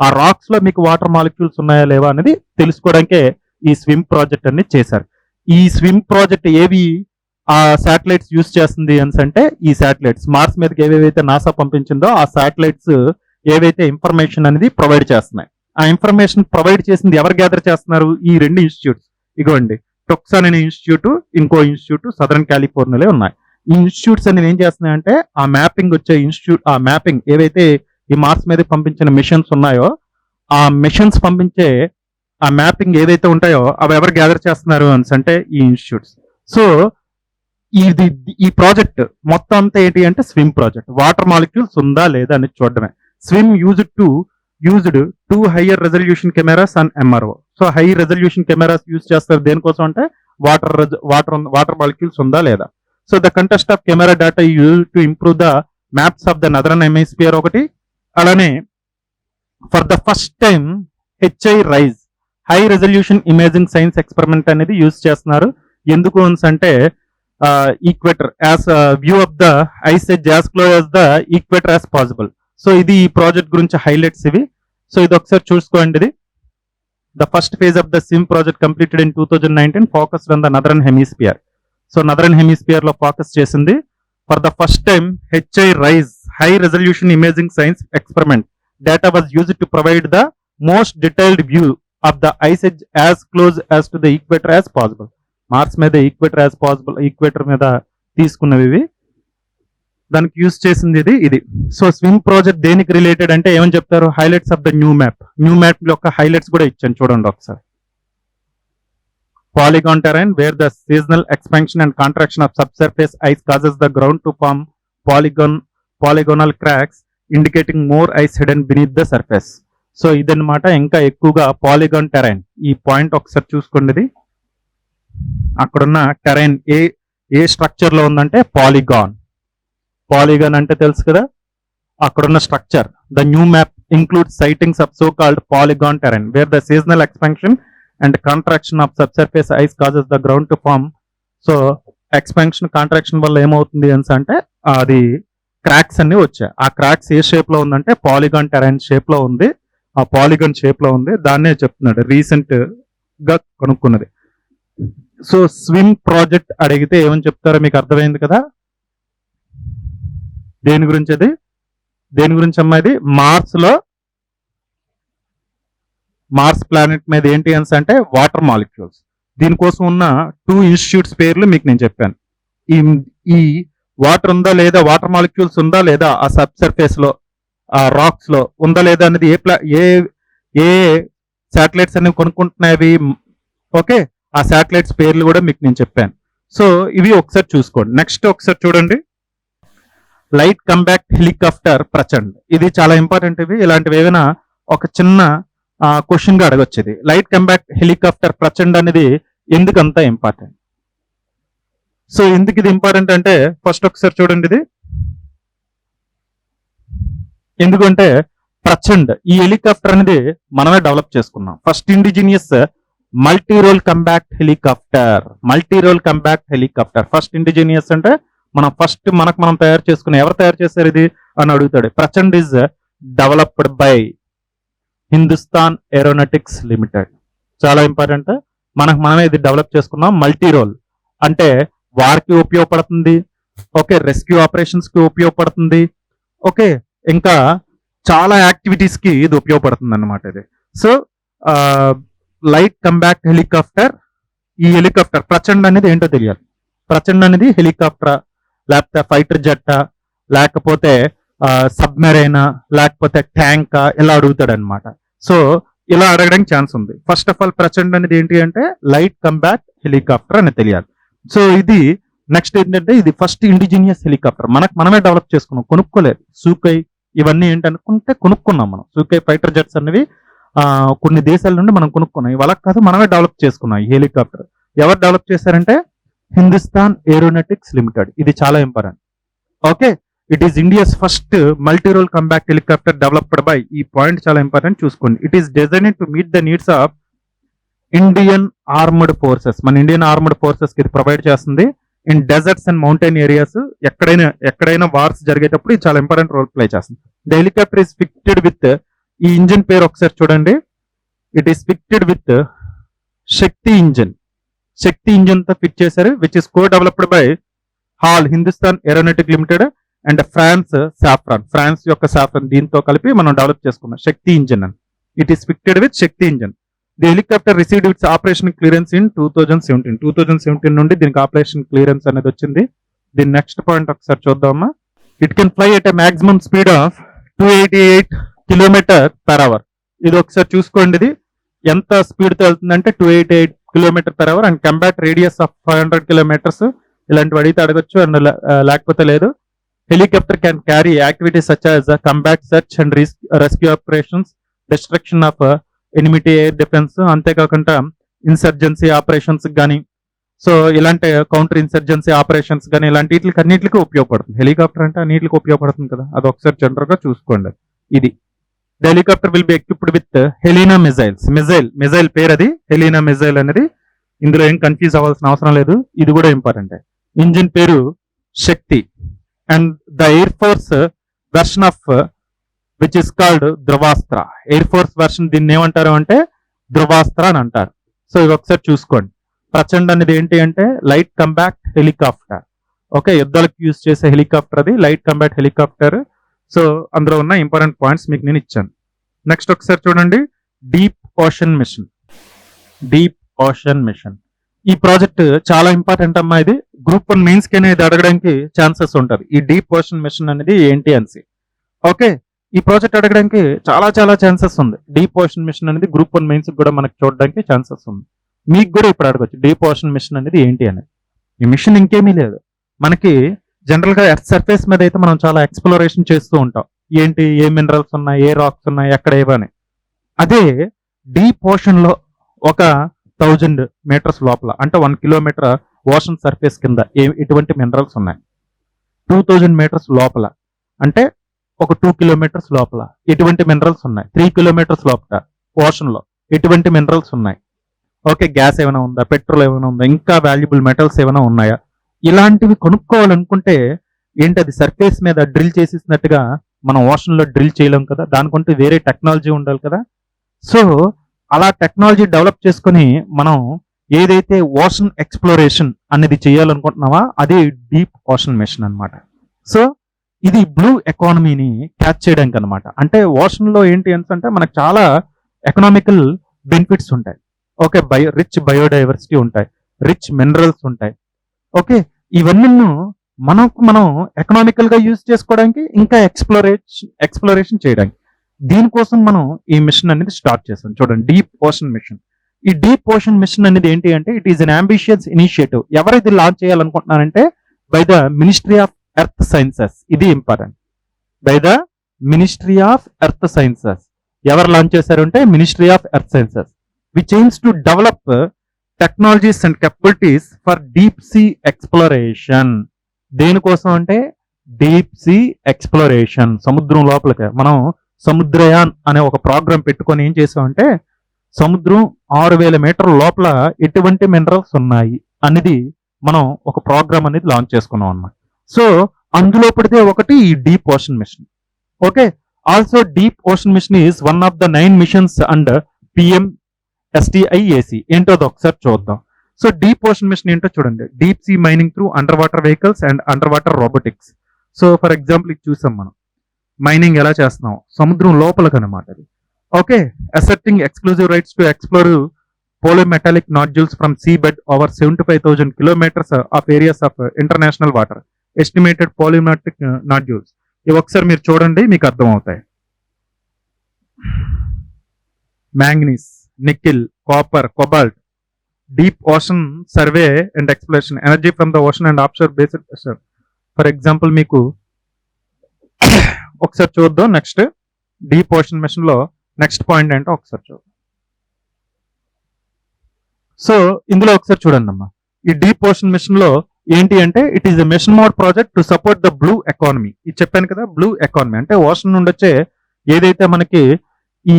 ఆ రాక్స్ లో మీకు వాటర్ మాలిక్యూల్స్ ఉన్నాయా లేవా అనేది తెలుసుకోవడానికే ఈ స్విమ్ ప్రాజెక్ట్ అనేది చేశారు. ఈ స్విమ్ ప్రాజెక్ట్ ఏవి ఆ శాటిలైట్స్ యూస్ చేస్తుంది అంటే ఈ శాటిలైట్స్ మార్స్ మీదకి ఏవేవైతే నాసా పంపించిందో ఆ శాటిలైట్స్ ఏవైతే ఇన్ఫర్మేషన్ అనేది ప్రొవైడ్ చేస్తున్నాయి. ఆ ఇన్ఫర్మేషన్ ప్రొవైడ్ చేసింది ఎవరు గ్యాదర్ చేస్తున్నారు? ఈ రెండు ఇన్స్టిట్యూట్స్. ఇగోండి, టొక్సాన్ అనే ఇన్స్టిట్యూట్, ఇంకో ఇన్స్టిట్యూట్ సదరన్ కాలిఫోర్నియాలో ఉన్నాయి. ఈ ఇన్స్టిట్యూట్స్ అనేవి ఏం చేస్తున్నాయంటే ఆ మ్యాపింగ్ వచ్చే ఇన్స్టిట్యూట్, ఆ మ్యాపింగ్ ఏవైతే ఈ మార్స్ మీద పంపించిన మిషన్స్ ఉన్నాయో ఆ మిషన్స్ పంపించే ఆ మ్యాపింగ్ ఏదైతే ఉంటాయో అవి ఎవరు గ్యాదర్ చేస్తున్నారు అంటే ఈ ఇన్స్టిట్యూట్స్. సో ఈ ప్రాజెక్ట్ మొత్తం అంతా ఏంటి అంటే స్విమ్ ప్రాజెక్ట్. వాటర్ మాలిక్యూల్స్ ఉందా లేదా అని చూడడమే. స్విమ్ used two higher resolution cameras and MRO. So high resolution cameras use చేస్తారు దేనికోసం అంటే వాటర్ మాలిక్యూల్స్ ఉందా లేదా. So the contest of camera data use to improve the maps of the northern hemisphere ఒకటి. అలానే for the first time HiRISE high resolution imaging science experiment అనేది use చేస్తున్నారు. ఎందుకు అంటే equator as view of the ice edge as close as the equator as possible. So ఇది ఈ project గురించి highlights ఇవి. సో ఇది ఒకసారి చూసుకోండి. ఇది the first phase of the స్విమ్ project completed in 2019 focused on the northern hemisphere. So northern hemisphere లో ఫోకస్ చేసింది. For the first time HiRISE high resolution imaging science experiment data was used to provide the most detailed view of the ice edge as close as to the equator as possible. Mars మీద equator as possible, equator మీద తీసుకున్నవి ఇవి. దానికి use చేసింది ఇది. So swim project దేనికి related అంటే ఏమని చెప్తారు? Highlights of the new map యొక్క హైలైట్స్ కూడా ఇచ్చాను చూడండి ఒకసారి. Polygon terrain where the seasonal expansion and contraction of subsurface ice causes the ground to form polygonal cracks indicating more ice hidden beneath the surface. So ఇదన్నమాట. ఇంకా ఎక్కువగా polygon terrain. ఈ point ఒకసారి చూసుకోండి. అక్కడున్న టెరైన్ ఏ స్ట్రక్చర్ లో ఉందంటే polygon అంటే తెలుసు కదా, అక్కడున్న structure. The new map include sightings of so called polygon terrain where the seasonal expansion and contraction of subsurface ice causes the ground to form. So expansion contraction వల్ల ఏమవుతుంది అంటే అది క్రాక్స్ అన్ని వచ్చాయి. ఆ క్రాక్స్ ఏ షేప్ లో ఉందంటే polygon terrain shape లో ఉంది. ఆ పాలిగాన్ షేప్ లో ఉంది. దాన్నే చెప్తున్నాడు రీసెంట్ గా కనుక్కున్నది. సో స్విమ్ ప్రాజెక్ట్ అడిగితే ఏమని చెప్తారో మీకు అర్థమైంది కదా. దేని గురించి అమ్మా ఇది? మార్స్ ప్లానెట్ మీద ఏంటి అంటే వాటర్ మాలిక్యూల్స్. దీనికోసం ఉన్న 2 ఇన్స్టిట్యూట్స్ పేర్లు మీకు నేను చెప్పాను. ఈ వాటర్ ఉందా లేదా, వాటర్ మాలిక్యూల్స్ ఉందా లేదా ఆ సబ్ సర్ఫేస్ లో, ఆ రాక్స్ లో ఉందా లేదా అనేది ఏ శాటిలైట్స్ అనేవి కొనుక్కుంటున్నాయి. ఓకే, ఆ శాటిలైట్స్ పేర్లు కూడా మీకు నేను చెప్పాను. సో ఇవి ఒకసారి చూసుకోండి. నెక్స్ట్ ఒకసారి చూడండి. Light combat helicopter Prachand. ఇది చాలా ఇంపార్టెంట్. ఇలాంటివి ఏమైనా ఒక చిన్న క్వశ్చన్ గా అడగొచ్చు. ఇది లైట్ కంబాక్ట్ హెలికాప్టర్ ప్రచండ్ అనేది ఎందుకు అంత ఇంపార్టెంట్? సో ఎందుకు ఇది ఇంపార్టెంట్ అంటే ఫస్ట్ ఒకసారి చూడండి. ఇది ఎందుకంటే ప్రచండ్ ఈ హెలికాప్టర్ అనేది మనమే డెవలప్ చేసుకున్నాం. First indigenous multi role combat helicopter. First indigenous అంటే మనం తయారు చేసుకున్నాం. ఎవరు తయారు చేశారు ఇది అని అడుగుతాడు. Prachand is developed by Hindustan aeronautics limited. చాలా ఇంపార్టెంట్. మనమే ఇది డెవలప్ చేసుకున్నాం. మల్టీ రోల్ అంటే వార్కి ఉపయోగపడుతుంది. ఓకే, రెస్క్యూ ఆపరేషన్స్ కి ఉపయోగపడుతుంది. ఓకే, ఇంకా చాలా యాక్టివిటీస్ కి ఇది ఉపయోగపడుతుంది అన్నమాట ఇది. So light combat helicopter. ఈ హెలికాప్టర్ ప్రచండ్ అనేది ఏంటో తెలియాలి. ప్రచండ్ అనేది హెలికాప్టరా, లేకపోతే ఫైటర్ జెట్టా, లేకపోతే సబ్మెరైనా, లేకపోతే ట్యాంకా, ఇలా అడుగుతాడు అనమాట. సో ఇలా అడగడానికి ఛాన్స్ ఉంది. ఫస్ట్ ఆఫ్ ఆల్ ప్రచండ్ అనేది ఏంటి అంటే లైట్ కంబాక్ట్ హెలికాప్టర్ అని తెలియాలి. సో ఇది నెక్స్ట్ ఏంటంటే ఇది ఫస్ట్ ఇండిజినియస్ హెలికాప్టర్, మనమే డెవలప్ చేసుకున్నాం, కొనుక్కోలేదు. సూకై ఇవన్నీ ఏంటనుకుంటే కొనుక్కున్నాం మనం. సూకై ఫైటర్ జెట్స్ అనేవి కొన్ని దేశాల నుండి మనం కొనుక్కున్నాం. ఇవాళ కాదు, మనమే డెవలప్ చేసుకున్నాం ఈ హెలికాప్టర్. ఎవరు డెవలప్ చేశారంటే హిందుస్థాన్ ఏరోనాటిక్స్ లిమిటెడ్. ఇది చాలా important. Okay, it is India's first multi role combat helicopter developed by, ఈ పాయింట్ చాలా ఇంపార్టెంట్ చూసుకోండి. It is designed to meet the needs of Indian armed forces. మన ఇండియన్ ఆర్మడ్ ఫోర్సెస్ కి ఇది provide చేస్తుంది. In deserts and mountain areas, ఎక్కడైనా wars జరిగేటప్పుడు ఇది చాలా ఇంపార్టెంట్ రోల్ ప్లే చేస్తుంది. The helicopter is fitted with, ఈ ఇంజిన్ పేరు ఒకసారి చూడండి, it is fitted with Shakti engine. Shakti engine తో ఫిట్ చేశారు, which is co developed by HAL Hindustan aeronautic limited and France Safran. France యొక్క సాఫ్రాన్ దీంతో కలిపి మనం డెవలప్ చేసుకున్నాం శక్తి ఇంజిన్ అని. It is fitted with Shakti engine. The helicopter received its operation clearance in 2017. 2017 నుండి దీనికి ఆపరేషన్ క్లియరెన్స్ అనేది వచ్చింది. దీని నెక్స్ట్ పాయింట్ ఒకసారి చూద్దామా. It can fly at a maximum speed of 288 kilometer per hour. ఇది ఒకసారి చూసుకోండి, ఇది ఎంత స్పీడ్ తో వెళ్తుందంటే 288 kilometer per hour and combat radius of 500 kilometers. ఇలాంటివి అడిగితే అడగచ్చు అండ్ లేకపోతే లేదు. Helicopter can carry activities such as combat search and rescue operations, destruction of enmity air defence, అంతేకాకుండా ఇన్సర్జెన్సీ ఆపరేషన్స్ కానీ, సో ఇలాంటి కౌంటర్ ఇన్సర్జెన్సీ ఆపరేషన్స్ కానీ ఇలాంటి వీటికి అన్నింటికి ఉపయోగపడుతుంది. హెలికాప్టర్ అంటే అన్నింటికి ఉపయోగపడుతుంది కదా, అది ఒకసారి జనరల్ గా చూసుకోండి. ఇది the helicopter will be equipped with Helena missiles. Missile పేరు అది, హెలీనా మిజైల్ అనేది. ఇందులో ఏం కన్ఫ్యూజ్ అవ్వాల్సిన అవసరం లేదు, ఇది కూడా ఇంపార్టెంట్. ఇంజిన్ పేరు Shakti and the air force version of which is called Dhruvastra. Air force version దీన్ని ఏమంటారు అంటే ధ్రువాస్త్ర అని అంటారు. సో ఇవి ఒకసారి చూసుకోండి. ప్రచండ్ అనేది ఏంటి అంటే light combat helicopter. Okay, యుద్ధాలకు use చేసే హెలికాప్టర్ అది, లైట్ కంబాక్ట్ హెలికాప్టర్. సో అందులో ఉన్న ఇంపార్టెంట్ పాయింట్స్ మీకు నేను ఇచ్చాను. నెక్స్ట్ ఒకసారి చూడండి, deep ocean machine. Deep ocean mission ఈ ప్రాజెక్ట్ చాలా ఇంపార్టెంట్ అమ్మా. ఇది గ్రూప్ 1 మెయిన్స్ కి అనేది అడగడానికి ఛాన్సెస్ ఉంటుంది. ఈ డీప్ ఓషన్ మిషన్ అనేది ఏంటి అని. ఓకే, ఈ ప్రాజెక్ట్ అడగడానికి చాలా చాలా ఛాన్సెస్ ఉంది. డీప్ ఓషన్ మిషన్ అనేది గ్రూప్ 1 మెయిన్స్ కూడా మనకు చూడడానికి ఛాన్సెస్ ఉంది. మీకు కూడా ఇప్పుడు అడగచ్చు డీప్ ఓషన్ మిషన్ అనేది ఏంటి అనేది. ఈ మిషన్ ఇంకేమీ లేదు, మనకి జనరల్ గా ఎర్త్ సర్ఫేస్ మీద అయితే మనం చాలా ఎక్స్ప్లోరేషన్ చేస్తూ ఉంటాం. ఏంటి, ఏ మినరల్స్ ఉన్నాయి, ఏ రాక్స్ ఉన్నాయి, ఎక్కడ ఏవని. అదే డీప్ ఓషన్ లో ఒక 1000 మీటర్స్ లోపల అంటే 1 కిలోమీటర్ ఓషన్ సర్ఫేస్ కింద ఎటువంటి మినరల్స్ ఉన్నాయి. 2000 మీటర్స్ లోపల అంటే ఒక 2 కిలోమీటర్స్ లోపల ఎటువంటి మినరల్స్ ఉన్నాయి. 3 కిలోమీటర్స్ లోపల ఓషన్ లో ఎటువంటి మినరల్స్ ఉన్నాయి. ఓకే, గ్యాస్ ఏమైనా ఉందా, పెట్రోల్ ఏమైనా ఉందా, ఇంకా వాల్యుబుల్ మెటల్స్ ఏమైనా ఉన్నాయా, ఇలాంటివి కొనుక్కోవాలనుకుంటే ఏంటి, అది సర్ఫేస్ మీద డ్రిల్ చేసేసినట్టుగా మనం ఓషన్ లో డ్రిల్ చేయలేం కదా, దానికంటూ వేరే టెక్నాలజీ ఉండాలి కదా. సో అలా టెక్నాలజీ డెవలప్ చేసుకుని మనం ఏదైతే ఓషన్ ఎక్స్ప్లోరేషన్ అనేది చేయాలనుకుంటున్నామా అది డీప్ ఓషన్ మిషన్ అన్నమాట. సో ఇది బ్లూ ఎకానమీని క్యాచ్ చేయడానికి అనమాట. అంటే ఓషన్ లో ఏంటి అంటే మనకు చాలా ఎకనామికల్ బెనిఫిట్స్ ఉంటాయి. ఓకే, రిచ్ బయోడైవర్సిటీ ఉంటాయి, రిచ్ మినరల్స్ ఉంటాయి. ఓకే, ఇవన్నీ మనం ఎకనామికల్ గా యూజ్ చేసుకోవడానికి, ఇంకా ఎక్స్ప్లోరేషన్ చేయడానికి, దీనికోసం మనం ఈ మిషన్ అనేది స్టార్ట్ చేస్తాం. చూడండి, డీప్ ఓషన్ మిషన్. ఈ డీప్ ఓషన్ మిషన్ అనేది ఏంటి అంటే it is an ambitious initiative. ఎవరు ఇది లాంచ్ చేయాలనుకుంటున్నారంటే by the ministry of earth sciences. ఇది important, by the ministry of earth sciences. ఎవరు లాంచ్ చేశారంటే ministry of earth sciences, which aims to develop technologies and capabilities for deep sea exploration. దేనికోసం అంటే deep sea exploration, సముద్రం లోపలికి. మనం సముద్రయాన్ అనే ఒక ప్రోగ్రామ్ పెట్టుకొని ఏం చేసామంటే సముద్రం 6000 మీటర్ల లోపల ఎటువంటి మినరల్స్ ఉన్నాయి అనేది మనం ఒక ప్రోగ్రామ్ అనేది లాంచ్ చేసుకున్నాం అన్నమాట. సో అందులో పడితే ఒకటి ఈ deep ocean machine. Okay, also deep ocean machine is one of the 9 machines and PM STIAC. ఏంటో అది ఒకసారి చూద్దాం. సో డీప్ ఓషన్ మిషన్ ఏంటో చూడండి. Deep sea mining through under water vehicles and under water robotics. So for example ఇది చూసాం మనం, mining ఎలా చేస్తున్నాం సముద్రం లోపలికి అనమాట. Okay, accepting exclusive rights to explore polymetallic nodules from seabed over 75,000 kilometers of areas of international water. Estimated polymetallic nodules. ఇవి ఒకసారి మీరు చూడండి, మీకు అర్థం అవుతాయి. Manganese, nickel, copper, cobalt, deep ocean survey and exploration, energy from the ocean and offshore based. For example మీకు ఒకసారి చూద్దాం. నెక్స్ట్ డీప్ ఓషన్ మిషన్ లో నెక్స్ట్ పాయింట్ ఏంటో ఒకసారి చూద్దాం. సో ఇందులో ఒకసారి చూడండి అమ్మా, ఈ డీప్ ఓషన్ మిషన్ లో ఏంటి అంటే it is a mission mode project to support the blue economy. ఇది చెప్పాను కదా, బ్లూ ఎకానమీ అంటే ఓషన్ నుండి వచ్చే ఏదైతే మనకి ఈ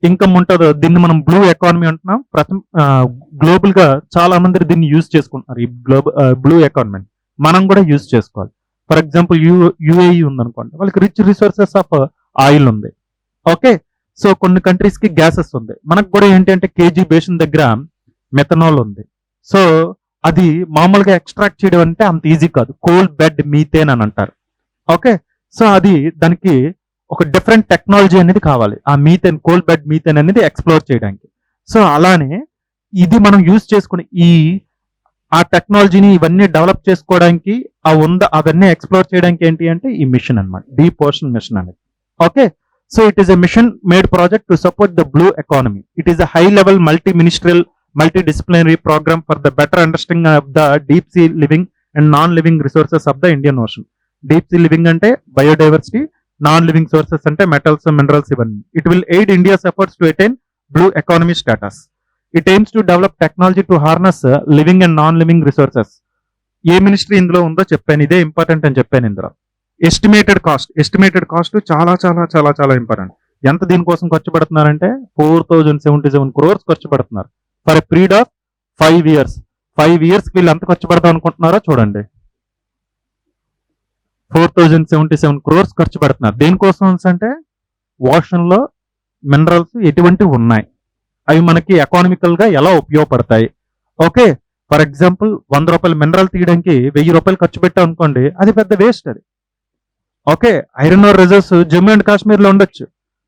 ఇన్కమ్ ఉంటుందో దీన్ని మనం బ్లూ ఎకానమీ అంటున్నాం. గ్లోబల్ గా చాలా మంది దీన్ని యూజ్ చేసుకుంటున్నారు. ఈ బ్లూ ఎకానమీ మనం కూడా యూజ్ చేసుకోవాలి. ఫర్ ఎగ్జాంపుల్ యుఏఈ ఉందనుకోండి, వాళ్ళకి రిచ్ రిసోర్సెస్ ఆఫ్ ఆయిల్ ఉంది. ఓకే, సో కొన్ని కంట్రీస్ కి గ్యాసెస్ ఉంది. మనకు కూడా ఏంటి అంటే కేజీ బేసిన్ దగ్గర మెథనాల్ ఉంది. సో అది మామూలుగా ఎక్స్ట్రాక్ట్ చేయడం అంటే అంత ఈజీ కాదు. కోల్ బెడ్ మీథేన్ అని అంటారు. ఓకే, సో అది దానికి ఒక డిఫరెంట్ టెక్నాలజీ అనేది కావాలి, ఆ మీథేన్, కోల్ బెడ్ మీథేన్ అనేది ఎక్స్ప్లోర్ చేయడానికి. సో అలానే ఇది మనం యూజ్ చేసుకుని ఆ టెక్నాలజీని ఇవన్నీ డెవలప్ చేసుకోవడానికి అవన్నీ ఎక్స్ప్లోర్ చేయడానికి ఏంటి అంటే ఈ మిషన్ అన్నమాట, డీప్ ఓషన్ మిషన్ అనేది. Okay, so it is a mission made project to support the blue economy. It is a high level multi ministerial multidisciplinary program for the better understanding of the deep sea living and non-living resources of the Indian Ocean. Deep sea living ante biodiversity, non-living sources ante metals, minerals ivanni. It will aid India's efforts to attain blue economy status. It aims to develop technology to harness living and non-living resources. A ministry ఇందులో ఉందో చెప్పాను, ఇదే important అని చెప్పాను ఇందులో. Estimated cost చాలా చాలా చాలా చాలా ఇంపార్టెంట్. ఎంత దీనికోసం ఖర్చు పెడుతున్నారంటే 4077 crores ఖర్చు పెడుతున్నారు for a period of 5 years. 5 years వీళ్ళు ఎంత ఖర్చు పెడతాం అనుకుంటున్నారో చూడండి. 4077 crores ఖర్చు పెడుతున్నారు. దేనికోసం అంటే ఓషన్ లో మినరల్స్ ఎటువంటివి ఉన్నాయి, అవి మనకి ఎకానమికల్ గా ఎలా ఉపయోగపడతాయి. ఓకే, ఫర్ ఎగ్జాంపుల్ 100 రూపాయలు మినరల్ తీయడానికి 1000 రూపాయలు ఖర్చు పెట్టాం అనుకోండి, అది పెద్ద వేస్ట్ అది. Okay, iron ore reserves Jammu and Kashmir లో ఉండొచ్చు,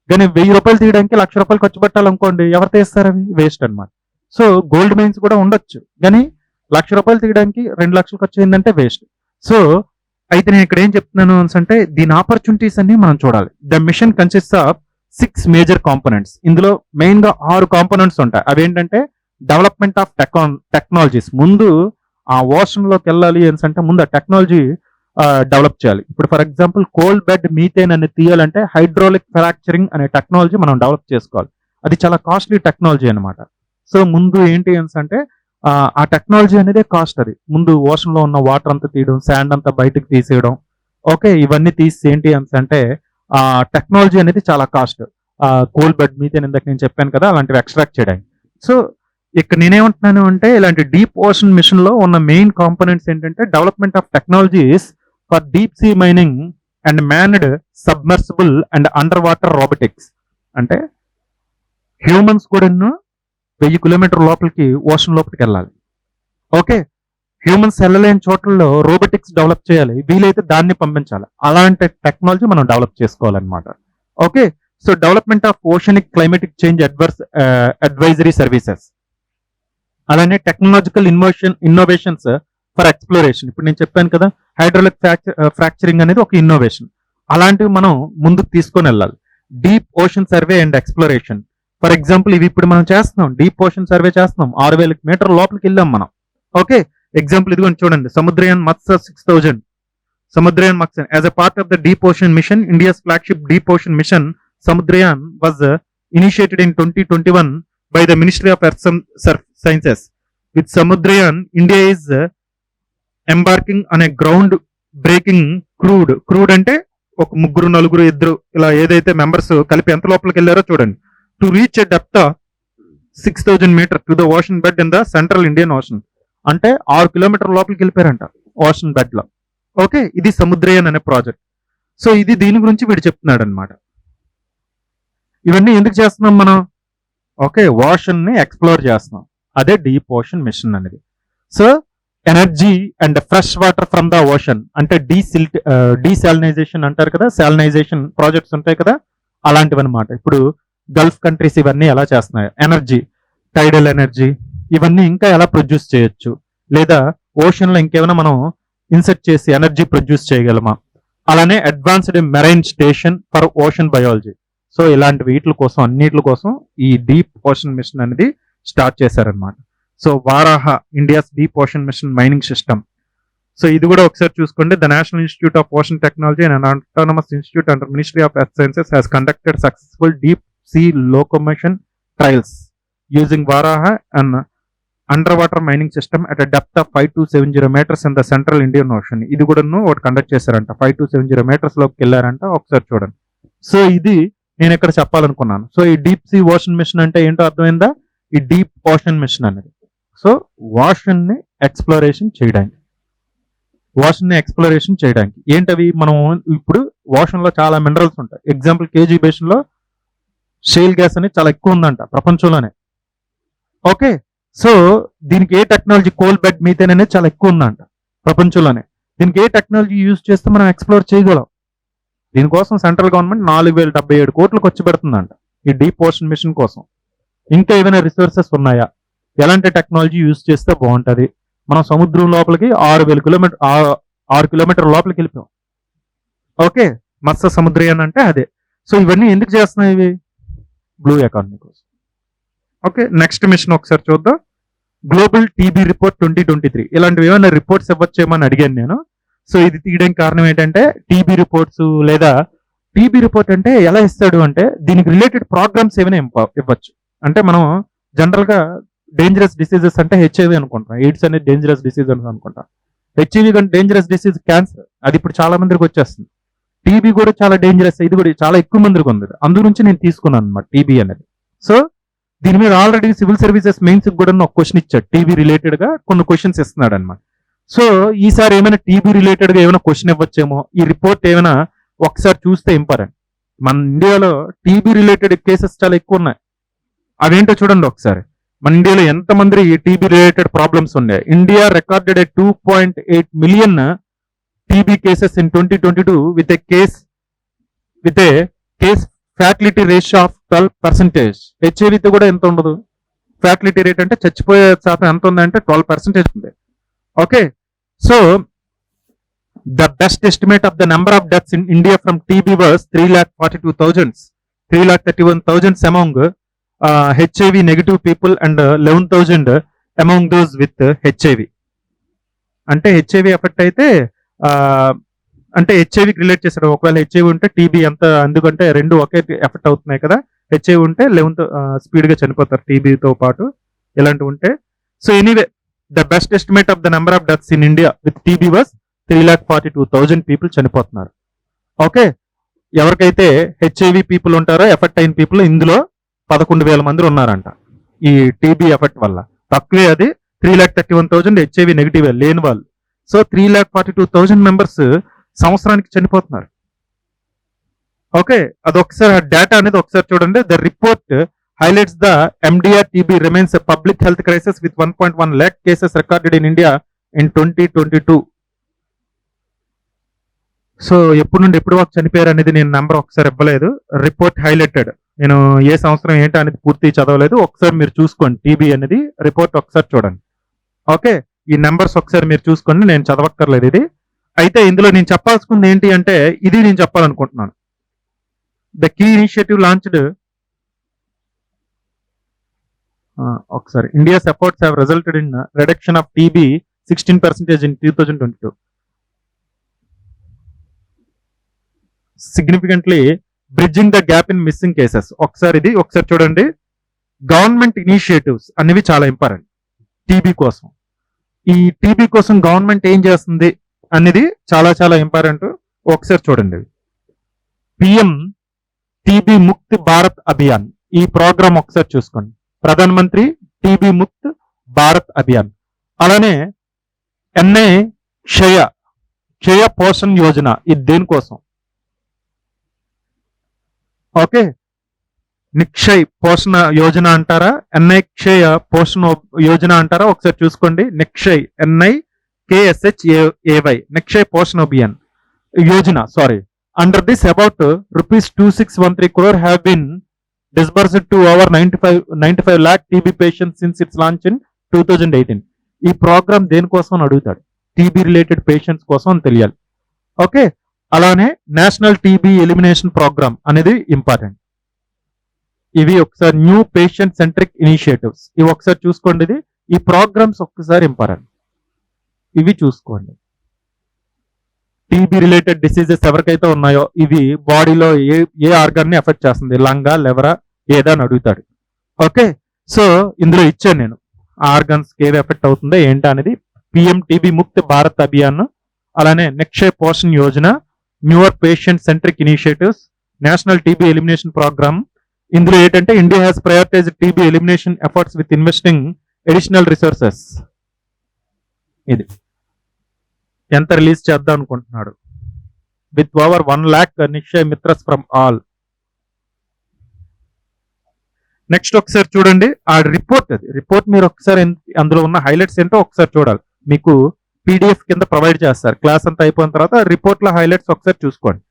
కానీ 1000 రూపాయలు తీయడానికి 1,00,000 రూపాయలు ఖర్చు పెట్టాలనుకోండి, ఎవరు తీస్తారు? అవి వేస్ట్ అనమాట. సో గోల్డ్ మైన్స్ కూడా ఉండొచ్చు, కానీ 1,00,000 రూపాయలు తీయడానికి 2 లక్షలు ఖర్చు అయిందంటే వేస్ట్. సో అయితే నేను ఇక్కడ ఏం చెప్తున్నాను అంటే దీని ఆపర్చునిటీస్ అన్ని మనం చూడాలి. The mission consist of 6 major components. ఇందులో మెయిన్ గా 6 కాంపోనెంట్స్ ఉంటాయి. అవేంటంటే డెవలప్మెంట్ ఆఫ్ టెక్నాలజీస్. ముందు ఆ ఓషన్ లోకి వెళ్ళాలి అంటే ముందు ఆ టెక్నాలజీ డెవలప్ చేయాలి. ఇప్పుడు for example coal bed methane అనేది తీయాలంటే హైడ్రాలిక్ ఫ్రాక్చరింగ్ అనే టెక్నాలజీ మనం డెవలప్ చేసుకోవాలి. అది చాలా కాస్ట్లీ టెక్నాలజీ అనమాట. సో ముందు ఏంటి అంటే ఆ టెక్నాలజీ అనేది కాస్ట్. అది ముందు ఓషన్ లో ఉన్న వాటర్ అంతా తీయడం, శాండ్ అంతా బయటకు తీసేయడం. ఓకే, ఇవన్నీ తీసి ఏంటి అంటే ఆ టెక్నాలజీ అనేది చాలా కాస్ట్. కోల్ బెడ్ మీథేన్ ఇందాక నేను చెప్పాను కదా, అలాంటివి ఎక్స్ట్రాక్ట్ చేయడానికి. సో ఇక్కడ నేనేమంటున్నాను అంటే ఇలాంటి డీప్ ఓషన్ మిషన్ లో ఉన్న మెయిన్ కాంపోనెంట్స్ ఏంటంటే development of technologies for deep see mining and manned submersible and under water robotics. అంటే హ్యూమన్స్ కూడా 1000 కిలోమీటర్ లోపలికి ఓషన్ లోపలికి వెళ్ళాలి. ఓకే, హ్యూమన్స్ వెళ్ళలేని చోట్లలో రోబోటిక్స్ డెవలప్ చేయాలి, వీలైతే దాన్ని పంపించాలి. అలాంటి టెక్నాలజీ మనం డెవలప్ చేసుకోవాలన్నమాట. Okay, so development of oceanic climatic change advisory services, అలానే టెక్నాలజికల్ ఇన్నోవేషన్స్ ఫర్ ఎక్స్ప్లోరేషన్. ఇప్పుడు నేను చెప్పాను కదా, హైడ్రాలిక్ ఫ్రాక్చరింగ్ అనేది ఒక ఇన్నోవేషన్. అలాంటివి మనం ముందుకు తీసుకొని వెళ్ళాలి. Deep ocean survey and exploration. For example ఇవి ఇప్పుడు మనం చేస్తున్నాం, డీప్ ఓషన్ సర్వే చేస్తున్నాం. 6000 మీటర్ల లోపలికి వెళ్ళాం మనం. ఓకే, ఎగ్జాంపుల్ ఇదిగోండి చూడండి, సముద్రయాన్ మత్స్య 6000. సముద్రయాన్ మత్స్య as a part of the deep ocean machine, India's flagship deep ocean machine Samudrayaan was initiated in 2021 by the Ministry of Earth Sciences. With Samudrayan, India is embarking on a ground breaking crude అంటే ఒక 3, 4, 2 ఇలా ఏదైతే members కలిపి ఎంత లోపలికి వెళ్ళారో చూడండి. To reach a depth 6000 meter to the ocean bed in the central Indian ocean. అంటే 6 కిలోమీటర్ లోపలికి వెళ్ళిపోయారంట ఓషన్ బెడ్ లో. ఓకే, ఇది సముద్రయాన్ అనే ప్రాజెక్ట్. సో ఇది దీని గురించి వీడు చెప్తున్నాడు అనమాట. ఇవన్నీ ఎందుకు చేస్తున్నాం మనం? ఓకే, ఓషన్ ని ఎక్స్ప్లోర్ చేస్తున్నాం, అదే డీప్ ఓషన్ మిషన్ అనేది. So energy and fresh water from the ocean అంటే డీసాలినైజేషన్ అంటారు కదా, సాలినైజేషన్ ప్రాజెక్ట్స్ ఉంటాయి కదా, అలాంటివి అనమాట. ఇప్పుడు గల్ఫ్ కంట్రీస్ ఇవన్నీ ఎలా చేస్తున్నాయి, ఎనర్జీ, టైడల్ ఎనర్జీ, ఇవన్నీ ఇంకా ఎలా ప్రొడ్యూస్ చేయొచ్చు, లేదా ఓషన్ లో ఇంకేమైనా మనం ఇన్సెర్ట్ చేసి ఎనర్జీ ప్రొడ్యూస్ చేయగలమా. అలానే advanced marine station for ocean biology. So ఇలాంటి వీటి కోసం అన్నిటి కోసం ఈ డీప్ ఓషన్ మిషన్ అనేది స్టార్ట్ చేశారనమాట. So Varaha India's deep ocean machine mining system. So ఇది కూడా ఒకసారి చూసుకోండి. The national institute of ocean technology and autonomous institute under ministry of earth sciences has conducted successful deep sea locomotion trials using Varaha and under water mining system at depth of 5270 meters in the central Indian ocean. ఇది కూడా ఒకటి conduct చేశారంట. 5270 meters లోకి వెళ్ళారంట. ఒకసారి చూడండి. So ఇది నేను ఇక్కడ చెప్పాలనుకున్నాను. సో ఈ డీప్ సీ ఓషన్ మిషన్ అంటే ఏంటో అర్థమైందా? ఈ డీప్ ఓషన్ మిషన్ అనేది సో ఓషన్ ని ఎక్స్ప్లోరేషన్ చేయడానికి ఏంటవి మనం ఇప్పుడు ఓషన్ లో చాలా మినరల్స్ ఉంటాయి. ఎగ్జాంపుల్ కేజీ బేసిన్ లో షేల్ గ్యాస్ అనేది చాలా ఎక్కువ ఉందంట ప్రపంచంలోనే. ఓకే, సో దీనికి ఏ టెక్నాలజీ, కోల్ బెడ్ మీథేన్ అనేది చాలా ఎక్కువ ఉందంట ప్రపంచంలోనే. దీనికి ఏ టెక్నాలజీ యూజ్ చేస్తే మనం ఎక్స్ప్లోర్ చేయగలం? దీనికోసం సెంట్రల్ గవర్నమెంట్ 4077 కోట్లు ఖర్చు పెడుతుందంట ఈ డీప్ ఓషన్ మిషన్ కోసం. ఇంకా ఏమైనా రిసోర్సెస్ ఉన్నాయా? ఎలాంటి టెక్నాలజీ యూజ్ చేస్తే బాగుంటది? మనం సముద్రం లోపలికి 6 కిలోమీటర్ లోపలికి వెళ్ళిపోయాం. ఓకే, మత్స్య సముద్రయాన్ అంటే అదే. సో ఇవన్నీ ఎందుకు చేస్తున్నాయి? ఇవి బ్లూ ఎకానమీ కోసం. ఓకే, నెక్స్ట్ మిషన్ ఒకసారి చూద్దాం. Global TB report 2023. ఇలాంటివి ఏమైనా రిపోర్ట్స్ ఇవ్వచ్చేమని అడిగాను నేను. సో ఇది తీయడానికి కారణం ఏంటంటే టీబీ రిపోర్ట్స్ లేదా టీబీ రిపోర్ట్ అంటే ఎలా ఇస్తాడు అంటే దీనికి రిలేటెడ్ ప్రోగ్రామ్స్ ఏమైనా ఇవ్వచ్చు. అంటే మనం జనరల్ గా డేంజరస్ డిసీజెస్ అంటే హెచ్ఐవి అనుకుంటాం. ఎయిడ్స్ అనేది డేంజరస్ డిసీజ్ అని అనుకుంటాం. హెచ్ఐవి కంటే డేంజరస్ డిసీజ్ క్యాన్సర్, అది ఇప్పుడు చాలా మందికి వచ్చేస్తుంది. టీబీ కూడా చాలా డేంజరస్, ఇది కూడా చాలా ఎక్కువ మందికి ఉంది. అందు నుంచి నేను తీసుకున్నాను అనమాట టీబీ అనేది. సో దీని మీద ఆల్రెడీ సివిల్ సర్వీసెస్ మెయిన్స్ కూడా ఒక క్వశ్చన్ ఇచ్చాడు. టీబీ రిలేటెడ్ గా కొన్ని క్వశ్చన్స్ ఇస్తున్నాడు అనమాట. సో ఈసారి ఏమైనా టీబీ రిలేటెడ్ గా ఏమైనా క్వశ్చన్ ఇవ్వచ్చేమో. ఈ రిపోర్ట్ ఏమైనా ఒకసారి చూస్తే ఇంపార్టెంట్. మన ఇండియాలో టీబీ రిలేటెడ్ కేసెస్ చాలా ఎక్కువ ఉన్నాయి. అవేంటో చూడండి ఒకసారి. మన ఇండియాలో ఎంతమంది టీబీ రిలేటెడ్ ప్రాబ్లమ్స్ ఉన్నాయి. India recorded 2.8 million TB cases in 2022 with a case fatality ratio of 12%. హెచ్ఐవితో కూడా ఎంత ఉండదు. ఫ్యాటిలిటీ రేట్ అంటే చచ్చిపోయే శాతం ఎంత ఉందంటే 12% ఉంది. Okay, so the best estimate of the number of deaths in India from TB was 3,31,000 among HIV negative people and 11,000 among those with HIV. అంటే హెచ్ఐవి ఎఫెక్ట్ అయితే అంటే హెచ్ఐవికి రిలేట్ చేశాడు. ఒకవేళ హెచ్ఐవి ఉంటే టీబీ ఎంత, ఎందుకంటే రెండు ఒకే ఎఫెక్ట్ అవుతున్నాయి కదా. హెచ్ఐవి ఉంటే 11 స్పీడ్ గా చనిపోతారు టీబీతో పాటు ఇలాంటివి ఉంటే. So anyway the best estimate of the number of deaths in India with TB was 3,42,000 people చనిపోతున్నారు. ఓకే, ఎవరికైతే హెచ్ఐవి పీపుల్ ఉంటారో ఎఫెక్ట్ అయిన పీపుల్ ఇందులో 11,000 మంది ఉన్నారంట ఈ టీబీ ఎఫెక్ట్ వల్ల. తక్కువే అది 3,31,000 హెచ్ఐవి నెగిటివ్ లేని వాళ్ళు. సో 3,42,000 మెంబర్స్ సంవత్సరానికి చనిపోతున్నారు. ఓకే, అదొకసారి డేటా అనేది ఒకసారి చూడండి. The report highlights the MDR TB remains public health crisis with 1.1 lakh cases recorded in India in 2022. So ఎప్పుడు నుండి ఎప్పుడు వరకు చనిపోయారు అనేది నేను నెంబర్ ఒకసారి ఇవ్వలేదు. రిపోర్ట్ హైలైటెడ్, నేను ఏ సంవత్సరం ఏంటి అనేది పూర్తి చదవలేదు. ఒకసారి మీరు చూసుకోండి టీబీ అనేది రిపోర్ట్ ఒకసారి చూడండి. ఓకే, ఈ నెంబర్స్ ఒకసారి మీరు చూసుకోండి, నేను చదవక్కర్లేదు ఇది. అయితే ఇందులో నేను చెప్పాల్సింది ఏంటి అంటే ఇది నేను చెప్పాలనుకుంటున్నాను. ద కీ ఇనిషియేటివ్ లాంచ్డ్ ఒకసారి India's efforts have resulted in reduction of TB 16% in 2022. Significantly bridging the gap in missing cases. ఒకసారి ఇది ఒకసారి చూడండి. గవర్నమెంట్ ఇనిషియేటివ్స్ అనేవి చాలా ఇంపార్టెంట్ టీబీ కోసం. ఈ టీబీ కోసం గవర్నమెంట్ ఏం చేస్తుంది అనేది చాలా చాలా ఇంపార్టెంట్. ఒకసారి చూడండి. పిఎం టీబీ ముక్త్ భారత్ అభియాన్, ఈ ప్రోగ్రామ్ ఒకసారి చూసుకోండి. ప్రధాన మంత్రి టీబీ ముక్త్ భారత్ అభియాన్. అలానే ఎన్ఐ క్షయ పోషణ్ యోజన, ఇది దేనికోసం? ఓకే, నిక్షయ్ పోషణ యోజన అంటారా, ఎన్ఐ క్షయ పోషణ యోజన అంటారా? ఒకసారి చూసుకోండి. Nikshay NIKSHAY Nikshay Poshan Abhiyan Yojana. Sorry, under this about ₹2613 crore have been disbursed to over 95 lakh TB patients since its launch in 2018. ఈ ప్రోగ్రామ్ దేనికోసం అని అడుగుతాడు. టీబీ రిలేటెడ్ పేషెంట్స్ కోసం అని తెలియాలి. ఓకే, అలానే నేషనల్ టీబీ ఎలిమినేషన్ ప్రోగ్రామ్ అనేది ఇంపార్టెంట్. ఇవి ఒకసారి న్యూ పేషెంట్ సెంట్రిక్ ఇనిషియేటివ్స్, ఇవి ఒకసారి చూసుకోండి. ఈ ప్రోగ్రామ్స్ ఒక్కసారి ఇంపార్టెంట్, ఇవి చూసుకోండి. టీబీ రిలేటెడ్ డిసీజెస్ ఎవరికైతే ఉన్నాయో ఇవి బాడీలో ఏ ఆర్గాన్ ని ఎఫెక్ట్ చేస్తుంది, లంగా, లెవరా, ఏదా అని అడుగుతాడు. ఓకే, సో ఇందులో ఇచ్చాను నేను ఆర్గన్స్ ఏవి ఎఫెక్ట్ అవుతుందో ఏంటి అనేది. పిఎం టీబీ ముక్త్ భారత్ అభియాన్, అలానే Nikshay Poshan Yojana, newer patient centric initiatives, national TB elimination programme. ఇందులో ఏంటంటే India has prioritised TB elimination efforts with investing additional resources. ఇది ఎంత రిలీజ్ చేద్దాం అనుకుంటున్నాడు, with over 1 lakh Nikshay Mitras from all. Next ఒకసారి చూడండి ఆ రిపోర్ట్, అది రిపోర్ట్ మీరు ఒకసారి అందులో ఉన్న హైలైట్స్ ఏంటో ఒకసారి చూడాలి. మీకు పీడిఎఫ్ కింద ప్రొవైడ్ చేస్తారు, క్లాస్ అంతా అయిపోయిన తర్వాత రిపోర్ట్ లో హైలైట్స్ ఒకసారి చూసుకోండి.